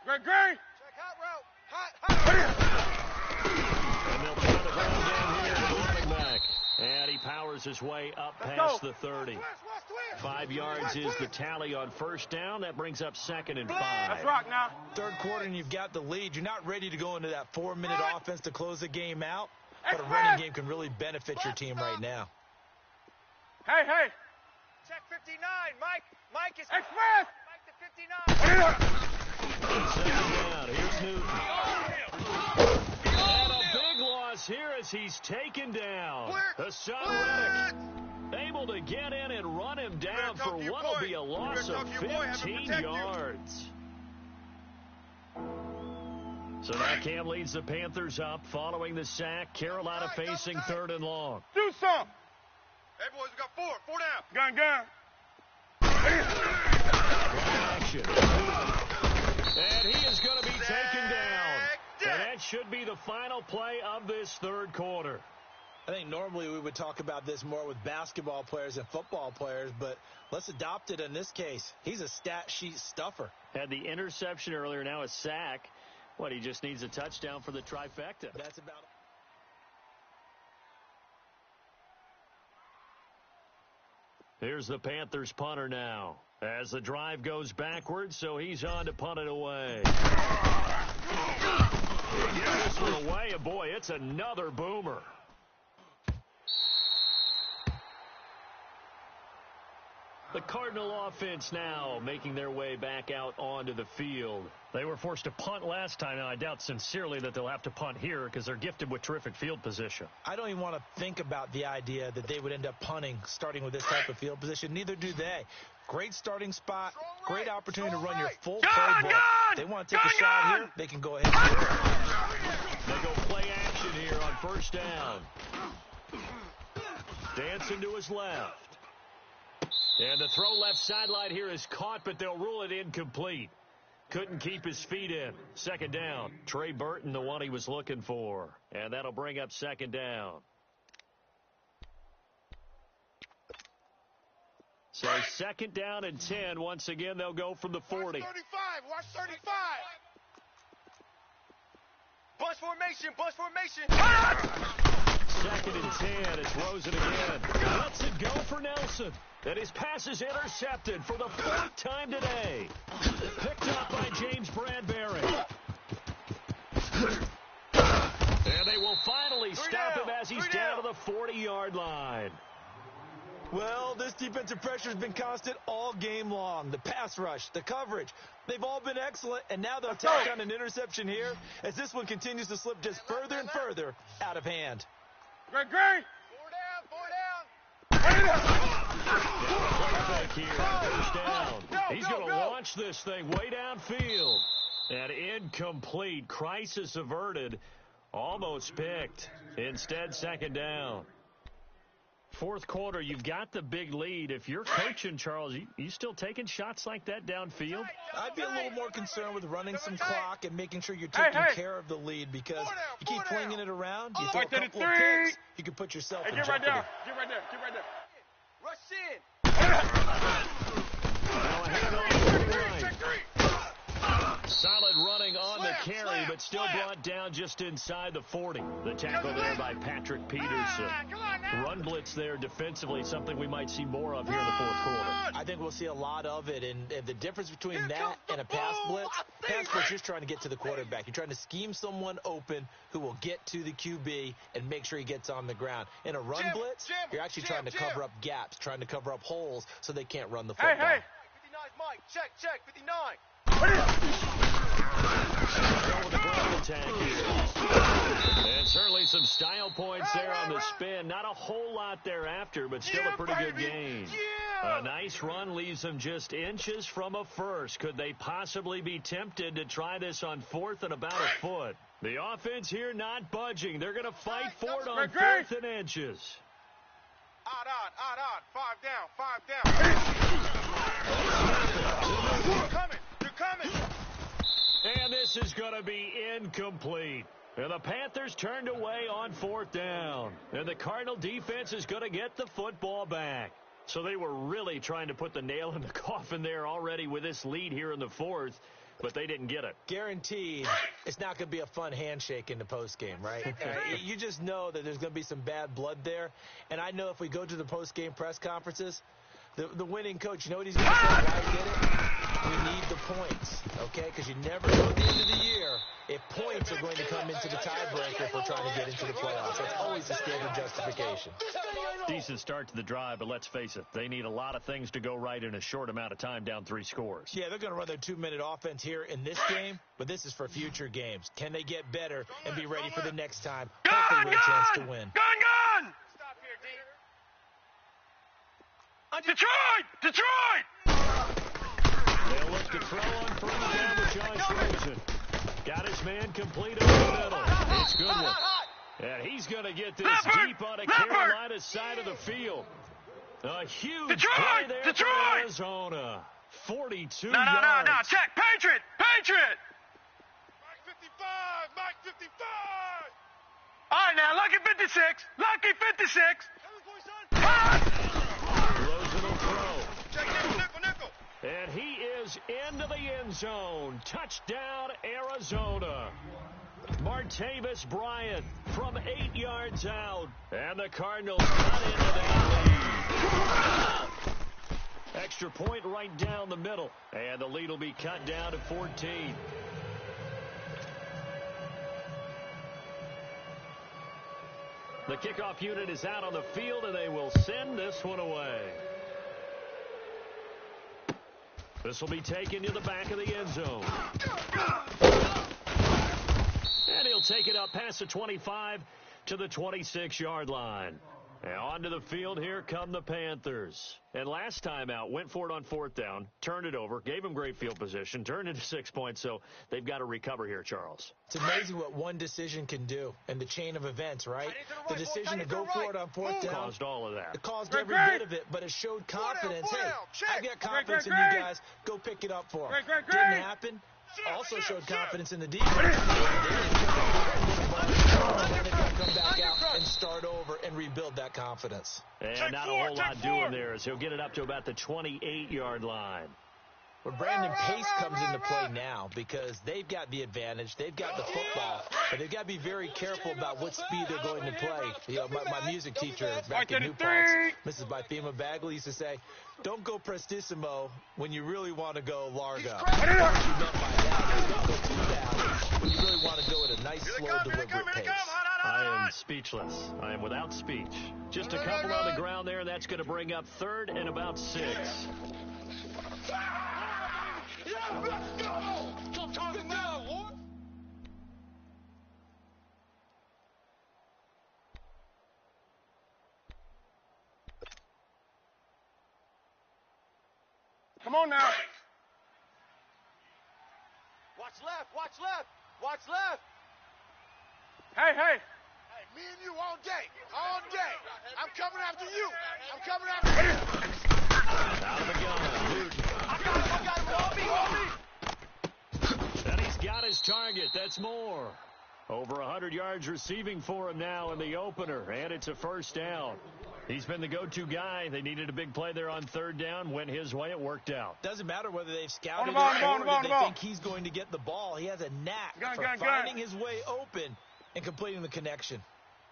Great. Check hot route. And they'll try to run down here to running back. And he powers his way up past the 30. 5 yards is the tally on first down. That brings up 2nd and 5. Let's rock now. Third quarter and you've got the lead. You're not ready to go into that 4-minute offense to close the game out, but a running game can really benefit your team right now. Hey. Check 59. Mike is Express. Mike to 59. Second down. Here's Newton. And a big loss here as he's taken down. Hassan Reddick able to get in and run him down for what will be a loss of 15 yards. So now Cam leads the Panthers up following the sack. Carolina facing 3rd and long. Do some. Hey, boys, we got 4 down. Gun. Action. And he is going to be taken down. And that should be the final play of this third quarter. I think normally we would talk about this more with basketball players and football players, but let's adopt it in this case. He's a stat sheet stuffer. Had the interception earlier, now a sack. He just needs a touchdown for the trifecta. That's about it. Here's the Panthers punter now. As the drive goes backwards, so he's on to punt it away. Get this one away, and boy, it's another boomer. The Cardinal offense now making their way back out onto the field. They were forced to punt last time, and I doubt sincerely that they'll have to punt here because they're gifted with terrific field position. I don't even want to think about the idea that they would end up punting starting with this type of field position. Neither do they. Great starting spot, great opportunity to run your full playbook. They want to take a shot here, they can go ahead and do it. They go play action here on first down. Dancing to his left. And the throw left sideline here is caught, but they'll rule it incomplete. Couldn't keep his feet in. Second down. Trey Burton, the one he was looking for. And that'll bring up second down. So second down and 10. Once again, they'll go from the 40. Watch 35. Watch 35. Bunch formation. Bunch formation. Second and 10. It's Rosen again. Lets it go for Nelson. And his pass is intercepted for the 4th time today. Picked up by James Bradbury. And they will finally stop him as he's down to the 40-yard line. Well, this defensive pressure has been constant all game long. The pass rush, the coverage, they've all been excellent, and now they'll tack on an interception here as this one continues to slip just further and further out of hand. Great. 4 down. Back here, first down. He's going to launch this thing way downfield. And incomplete. Crisis averted. Almost picked. Instead, second down. Fourth quarter, you've got the big lead. If you're coaching, Charles, you still taking shots like that downfield? I'd be a little more concerned with running some clock and making sure you're taking care of the lead, because you keep flinging it around, you throw a couple of picks, you can put yourself in jeopardy. Get right there. Rush in. Now a handoff to the right. Solid running on the carry, but still brought down just inside the 40. The tackle there by Patrick Peterson. Run blitz there defensively, something we might see more of here in the fourth quarter. I think we'll see a lot of it, and the difference between that and a pass blitz just trying to get to the quarterback. You're trying to scheme someone open who will get to the QB and make sure he gets on the ground. In a run blitz, you're actually trying to cover up gaps, trying to cover up holes so they can't run the football. 59's Mike. Check. 59. With the ground attack here. And certainly some style points there on the spin. Not a whole lot thereafter, but still a pretty good gain. A nice run leaves them just inches from a first. Could they possibly be tempted to try this on 4th and about a foot? The offense here not budging. They're going to fight for it on 4th and inches. Odd. 5 down. They're coming. And this is going to be incomplete. And the Panthers turned away on 4th down. And the Cardinal defense is going to get the football back. So they were really trying to put the nail in the coffin there already with this lead here in the 4th, but they didn't get it. Guaranteed it's not going to be a fun handshake in the postgame, right? You just know that there's going to be some bad blood there. And I know if we go to the postgame press conferences, the winning coach, you know what he's going to say? Why he did it? We need the points, okay? Because you never know at the end of the year if points are going to come into the tiebreaker if we're trying to get into the playoffs. That's always the standard justification. Decent start to the drive, but let's face it, they need a lot of things to go right in a short amount of time, down 3 scores. Yeah, they're going to run their 2-minute offense here in this game, but this is for future games. Can they get better and be ready for the next time? Hopefully with a chance to win. Gun! Stop here, D. Detroit! They'll look to throw on 1st down with Josh Rosen. Got his man complete over the middle. It's good one. And he's going to get this deep on a Carolina side of the field. A huge play there for Arizona. 42 yards. No. Check. Patriot! Mike 55! All right, now, lucky 56. Rosen will throw. Check nickel. And he is into the end zone. Touchdown, Arizona. Martavis Bryant from 8 yards out. And the Cardinals got into that lead. Extra point right down the middle. And the lead will be cut down to 14. The kickoff unit is out on the field, and they will send this one away. This will be taken to the back of the end zone. And he'll take it up past the 25 to the 26-yard line. And onto the field, here come the Panthers. And last time out, went for it on 4th down, turned it over, gave him great field position, turned into 6 points, so they've got to recover here, Charles. It's amazing what one decision can do in the chain of events, right? The decision to go for it on 4th down caused all of that. It caused every bit of it, but it showed confidence. Hey, I got confidence in you guys. Go pick it up for them. Didn't happen. Also showed confidence in the defense. They've got to come back out and start over and rebuild that that confidence. And not a whole lot doing there as he'll get it up to about the 28-yard line. Well, Brandon, pace comes into play now because they've got the advantage. They've got the football, but they've got to be very careful about what speed they're going to play. You know, my music teacher back in New Paltz, Mrs. Bythema Bagley, used to say, don't go prestissimo when you really want to go largo. What she meant by that is don't go too fast when you really want to go at a nice, slow, deliberate pace. I am speechless. I am without speech. Just a couple on the ground there. That's going to bring up 3rd and about 6. Let's go! Stop talking loud, Lord! Come on now. Watch left, watch left, watch left. Hey, hey. Hey, me and you all day, all day. I'm coming after you. I'm coming after you. Out of the gun. I got him. On me. And he's got his target. That's more. Over 100 yards receiving for him now in the opener, and it's a first down. He's been the go-to guy. They needed a big play there on 3rd down. Went his way. It worked out. Doesn't matter whether they've scouted it or they think he's going to get the ball. He has a knack for finding his way open and completing the connection.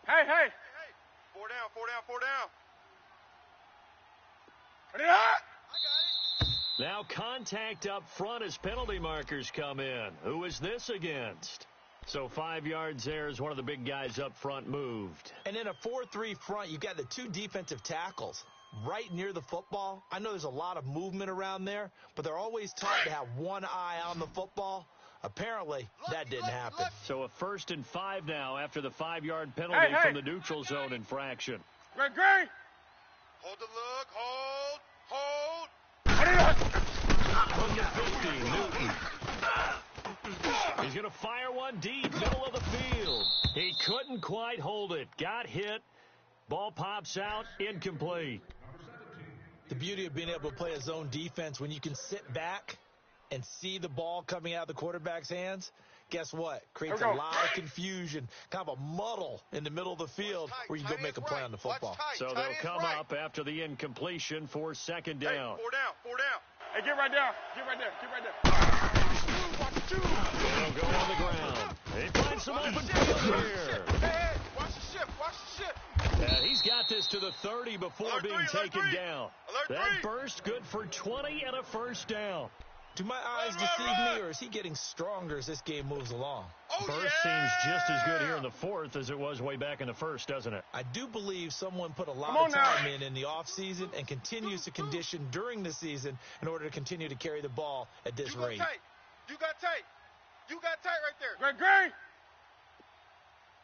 Hey, hey. Hey, 4 down, 4 down, 4 down. Ready up. I got it. Now contact up front as penalty markers come in. Who is this against? So 5 yards there as one of the big guys up front moved. And in a 4-3 front, you've got the 2 defensive tackles right near the football. I know there's a lot of movement around there, but they're always taught to have one eye on the football. Apparently, that didn't happen. So a 1st and 5 now after the 5-yard penalty from the neutral zone infraction. Great. Hold the look, hold. From the 50, Newton. He's going to fire one deep, middle of the field. He couldn't quite hold it. Got hit. Ball pops out, incomplete. The beauty of being able to play a zone defense when you can sit back and see the ball coming out of the quarterback's hands, guess what? Creates a lot of confusion, kind of a muddle in the middle of the field where you go make a play on the football. So they'll come up after the incompletion for 2nd down. Hey, 4 down. Hey, get right there. They'll go on the ground. They find some open field here. Hey, watch the shift. And he's got this to the 30 before being taken down. That burst good for 20 and a first down. Do my eyes deceive me, or is he getting stronger as this game moves along? Burst seems just as good here in the 4th as it was way back in the 1st, doesn't it? I do believe someone put a lot of time in the offseason and continues to condition during the season in order to continue to carry the ball at this rate. You got tight right there. Great.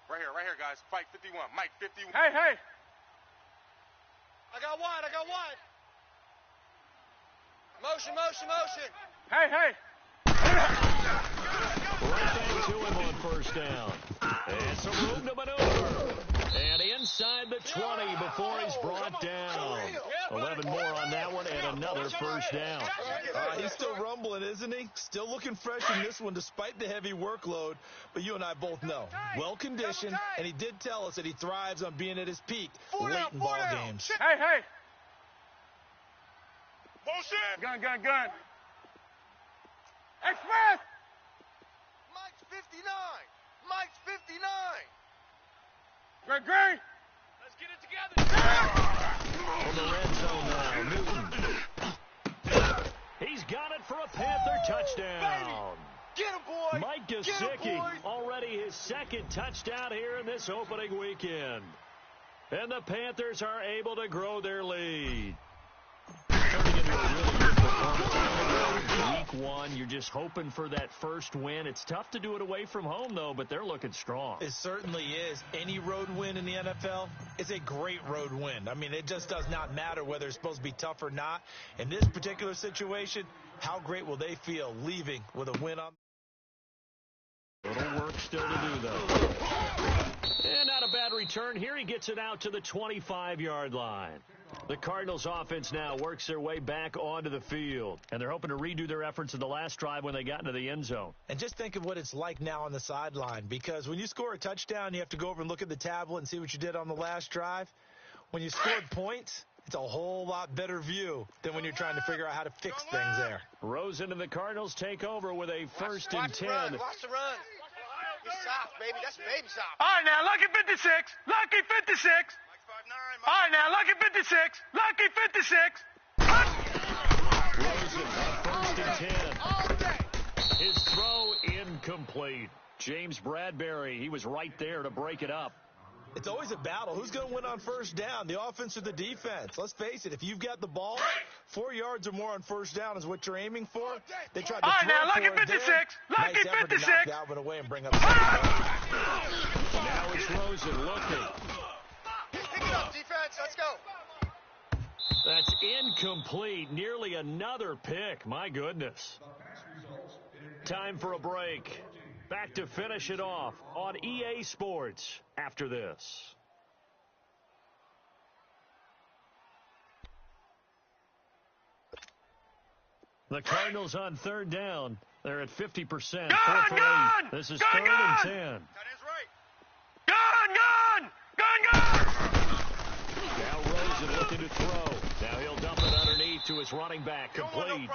Right here, guys. Fight 51. Mike, 51. Hey. I got wide. Motion. Hey. Right back to him on 1st down. And some room to maneuver. And inside the 20 before he's brought down. 11 more on that one and another first down. He's still rumbling, isn't he? Still looking fresh in this one despite the heavy workload. But you and I both know, well-conditioned, and he did tell us that he thrives on being at his peak late in ball games. Hey. Motion. Gun. Express. Mike's 59. Great. Let's get it together. In the red zone now, Newton. He's got it for a Panther touchdown. Get him, boy. Mike Dezzi, already his 2nd touchdown here in this opening weekend. And the Panthers are able to grow their lead. Turning into a really good performance. Week 1, you're just hoping for that first win. It's tough to do it away from home, though, but they're looking strong. It certainly is. Any road win in the NFL is a great road win. I mean, it just does not matter whether it's supposed to be tough or not. In this particular situation, how great will they feel leaving with a win on? Little work still to do, though. And not a bad return. Here he gets it out to the 25-yard line. The Cardinals offense now works their way back onto the field, and they're hoping to redo their efforts in the last drive when they got into the end zone. And just think of what it's like now on the sideline, because when you score a touchdown, you have to go over and look at the tablet and see what you did on the last drive. When you scored points, it's a whole lot better view than when you're trying to figure out how to fix things there. Rosen and the Cardinals take over with a first and 10. Watch the run. It's soft, baby. That's baby soft. All right, now, lucky 56. Lucky 56. All right, now, lucky 56. Lucky 56. Rosen on first and 10. All day. His throw incomplete. James Bradbury, he was right there to break it up. It's always a battle. Who's going to win on first down, the offense or the defense? Let's face it, if you've got the ball, 4 yards or more on first down is what you're aiming for. They tried to All right, throw now, for lucky it 56. there. Lucky Nice effort 56. to knock Dalvin away and bring up Now it's Rosen looking. Pick it up, defense. Let's go. That's incomplete. Nearly another pick. My goodness. Time for a break. Back to finish it off on EA Sports after this. The Cardinals on third down. They're at 50%. 4 for 8. This is third and 10. That is right. Gun! Now Rosen looking to throw. Now he'll dump it underneath to his running back. Complete.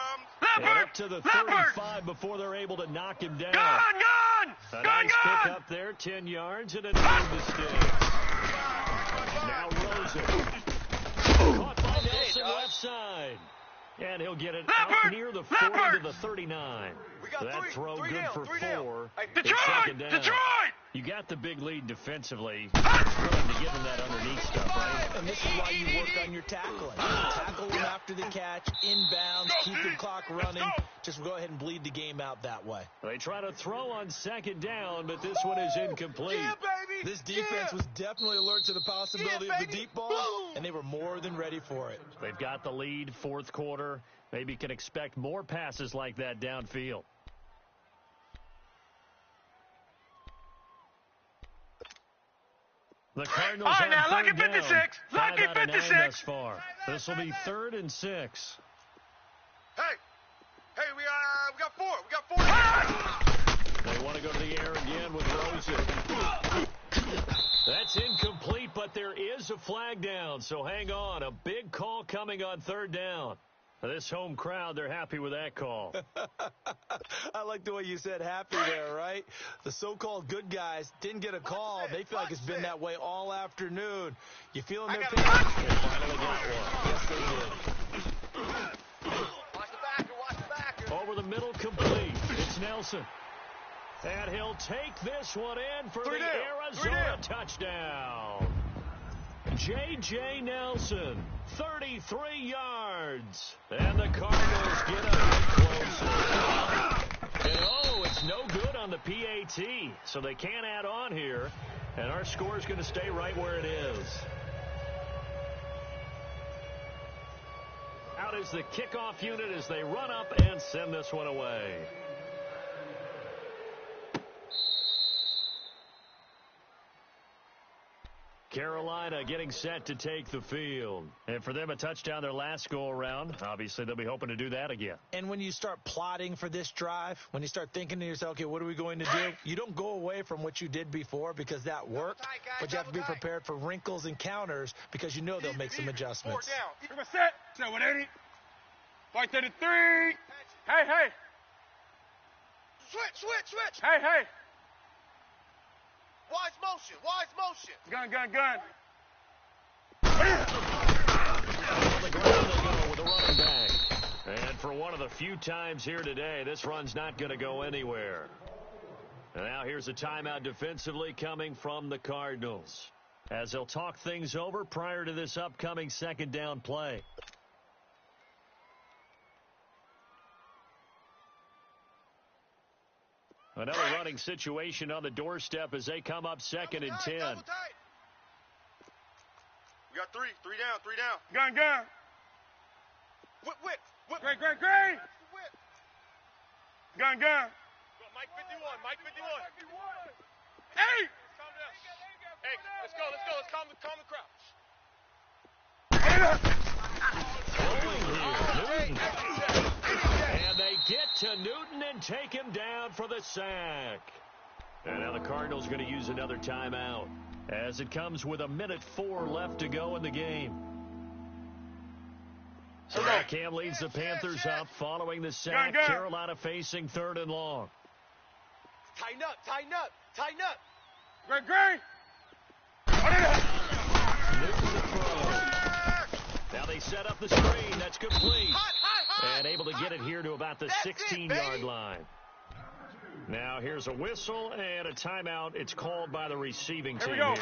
And up to the 35 before they're able to knock him down. A nice pick up there, 10 yards, and a need to stay. Now Rosen. Caught by Nelson left side. And he'll get it out near the 40 to the 39. That throw good for 4. Detroit! You got the big lead defensively. It's willing to give him that underneath stuff, right? And this is why you work on your tackling. Tackle them after the catch, inbounds, keep the clock running. Just go ahead and bleed the game out that way. They try to throw on second down, but this one is incomplete. Yeah, baby. This defense was definitely alert to the possibility of the deep ball, and they were more than ready for it. They've got the lead, fourth quarter. Maybe can expect more passes like that downfield. The Cardinals All right, now, on lucky third down. 56. 5 Lucky out of 9 56. thus far. This will be 3rd and 6. Hey, we got 4. We got 4. They want to go to the air again with Rosen. That's incomplete, but there is a flag down, so hang on. A big call coming on third down. This home crowd, they're happy with that call. I like the way you said happy there, right? The so-called good guys didn't get a call. They feel like it's been that way all afternoon. You feeling their pain? They finally got one. Yes, they did. Watch the backer. Over the middle, complete. It's Nelson. And he'll take this one in for the Arizona touchdown. J.J. Nelson, 33 yards. And the Cardinals get a bit closer. And it's no good on the PAT, so they can't add on here. And our score is going to stay right where it is. Out is the kickoff unit as they run up and send this one away. Carolina getting set to take the field. And for them, a touchdown their last go-around. Obviously, they'll be hoping to do that again. And when you start plotting for this drive, when you start thinking to yourself, okay, what are we going to do? You don't go away from what you did before because that worked, but you have to be prepared for wrinkles and counters because you know they'll make some adjustments. 4 down. We're set. 180. Fight to the 3. Hey. Switch. Hey. Wise motion. Gun. On the ground they go with a running back. And for one of the few times here today, this run's not going to go anywhere. And now here's a timeout defensively coming from the Cardinals, as they'll talk things over prior to this upcoming second down play. Another running situation on the doorstep as they come up second and 10. We got 3 down. Gun. Whip. Great. Gun. Mike 51. Hey! Calm down. Hey, let's go. Let's calm the crowd. And they get to Newton and take him down for the sack. And now the Cardinals going to use another timeout. as it comes with 1:04 left to go in the game. So Cam leads the Panthers up following the sack. Carolina facing 3rd and long. Tighten up, tighten up, tighten up. Great. Newton to throw. Now they set up the screen. That's complete. And able to get it here to about the 16-yard line. Now here's a whistle and a timeout. It's called by the receiving team here.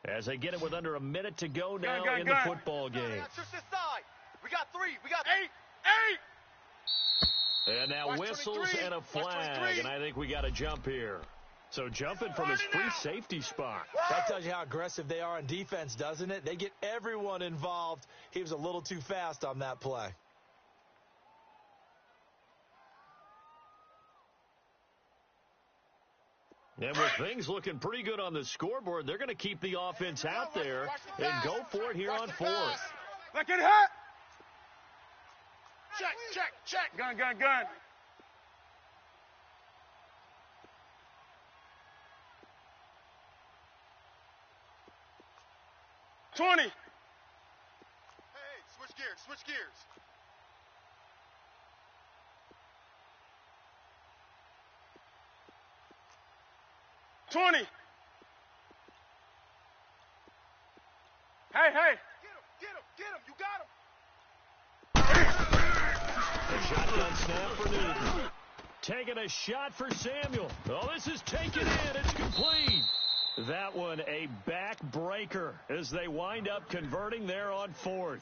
As they get it with under a minute to go now in the football game. Switch this side. We got 3. We got 8. And now whistles and a flag. And I think we got a jump here. So jumping from his free safety spot. That tells you how aggressive they are on defense, doesn't it? They get everyone involved. He was a little too fast on that play. And with things looking pretty good on the scoreboard, they're going to keep the offense out there and go for it here on 4th. Look at hot. Check. Gun. 20. Hey, switch gears. 20. Hey. Get him. You got him. A shotgun snap for Newton. Taking a shot for Samuel. Oh, this is taken in. It's complete. That one a back-breaker as they wind up converting there on 4th.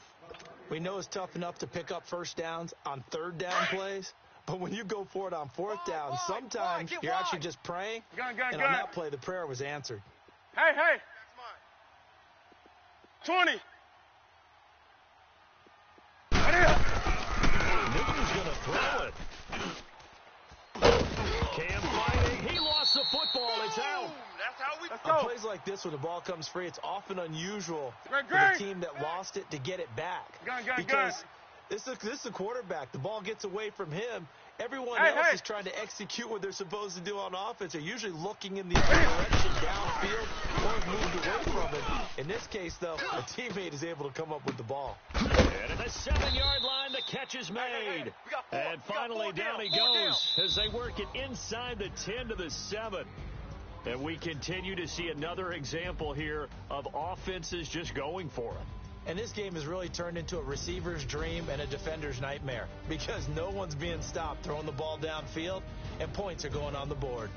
We know it's tough enough to pick up first downs on 3rd down plays, but when you go for it on 4th down, sometimes you're actually just praying, and on that play, the prayer was answered. Hey. That's mine. 20. Newton's going to throw it. Cam fighting. He lost the football. It's out. That's how we On plays like this, when the ball comes free, it's often unusual for the team that lost it to get it back. Because this is the quarterback. The ball gets away from him. Everyone else is trying to execute what they're supposed to do on offense. They're usually looking in the other direction downfield or moved away from it. In this case, though, a teammate is able to come up with the ball. And at the 7-yard line, the catch is made. And finally, down he goes as they work it inside the 10 to the 7. And we continue to see another example here of offenses just going for it. And this game has really turned into a receiver's dream and a defender's nightmare because no one's being stopped throwing the ball downfield, and points are going on the board.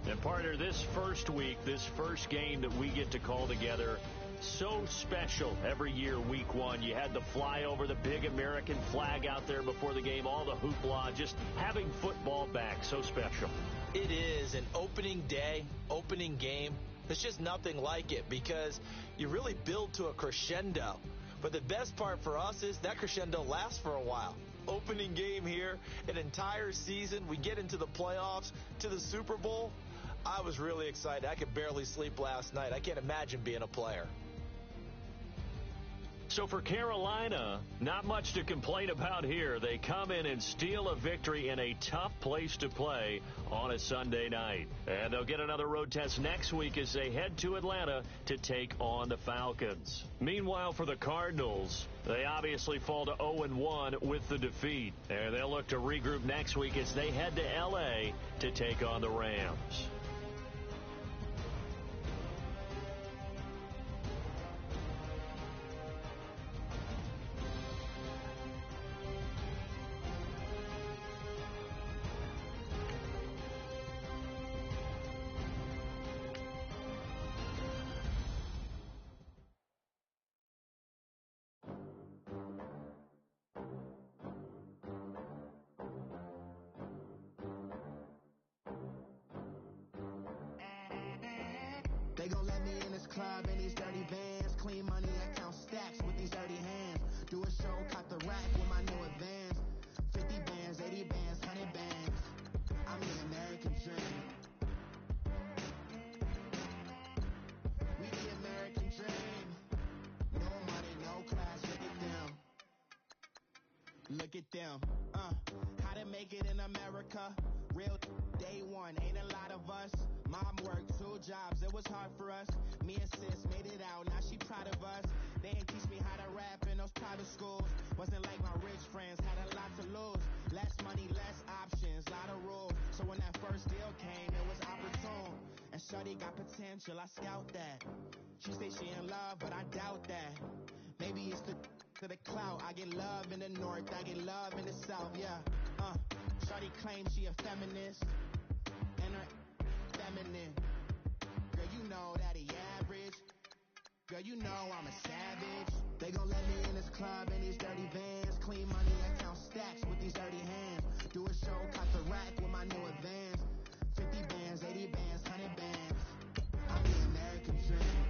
And partner, this first week, this first game that we get to call together, so special every year, week 1. You had the flyover, the big American flag out there before the game, all the hoopla, just having football back, so special. It is an opening day, opening game. There's just nothing like it because you really build to a crescendo. But the best part for us is that crescendo lasts for a while. Opening game here, an entire season. We get into the playoffs, to the Super Bowl. I was really excited. I could barely sleep last night. I can't imagine being a player. So for Carolina, not much to complain about here. They come in and steal a victory in a tough place to play on a Sunday night. And they'll get another road test next week as they head to Atlanta to take on the Falcons. Meanwhile, for the Cardinals, they obviously fall to 0-1 with the defeat. And they'll look to regroup next week as they head to L.A. to take on the Rams. They gon' let me in this club in these dirty vans. Clean money, I count stacks with these dirty hands. Do a show, caught the rack with my new advance. 50 bands, 80 bands, 100 bands. I'm the American dream. We the American dream. No money, no class, look at them. Look at them. How to make it in America. Real day one, ain't a lot of us. Mom worked 2 jobs, it was hard for us. Me and sis made it out, now she proud of us. They ain't teach me how to rap in those private schools. Wasn't like my rich friends, had a lot to lose. Less money, less options, lot of rules. So when that first deal came, it was opportune. And shorty got potential, I scout that. She say she in love, but I doubt that. Maybe it's to the clout. I get love in the north, I get love in the south, yeah. Shorty claims she a feminist, and her feminine. Girl, you know that he average. Girl, you know I'm a savage. They gon' let me in this club in these dirty vans. Clean money, I count stacks with these dirty hands. Do a show, cop the rack with my new advance. 50 bands, 80 bands, 100 bands. I'm the American dream.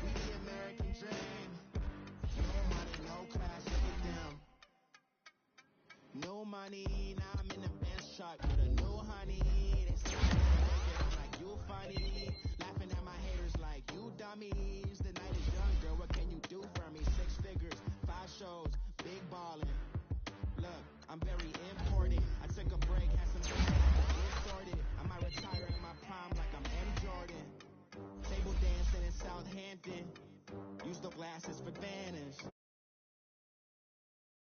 We the American dream. No money, no class, look at them. No money, now I'm